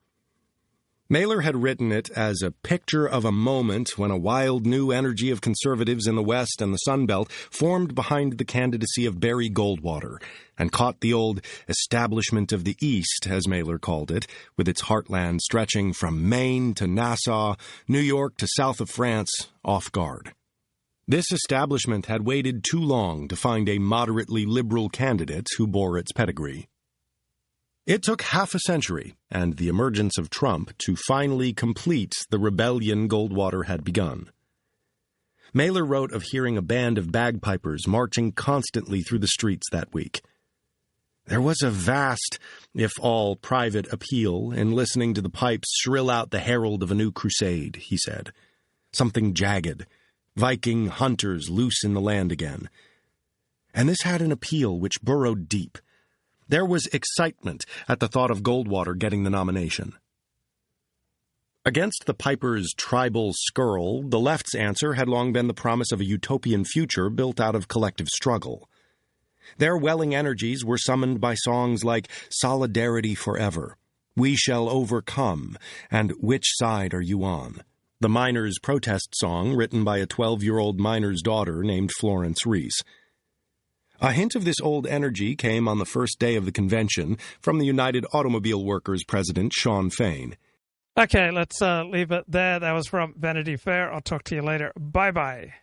Mailer had written it as a picture of a moment when a wild new energy of conservatives in the West and the Sun Belt formed behind the candidacy of Barry Goldwater and caught the old establishment of the East, as Mailer called it, with its heartland stretching from Maine to Nassau, New York to south of France, off guard. This establishment had waited too long to find a moderately liberal candidate who bore its pedigree. It took half a century and the emergence of Trump to finally complete the rebellion Goldwater had begun. Mailer wrote of hearing a band of bagpipers marching constantly through the streets that week. There was a vast, if all private appeal in listening to the pipes shrill out the herald of a new crusade, he said. Something jagged. Viking hunters loose in the land again. And this had an appeal which burrowed deep. There was excitement at the thought of Goldwater getting the nomination. Against the Pipers' tribal skirl, the left's answer had long been the promise of a utopian future built out of collective struggle. Their welling energies were summoned by songs like Solidarity Forever, We Shall Overcome, and Which Side Are You On? The miners' protest song written by a 12-year-old miner's daughter named Florence Reese. A hint of this old energy came on the first day of the convention from the United Automobile Workers president, Shawn Fain. Okay, let's leave it there. That was from Vanity Fair. I'll talk to you later. Bye-bye.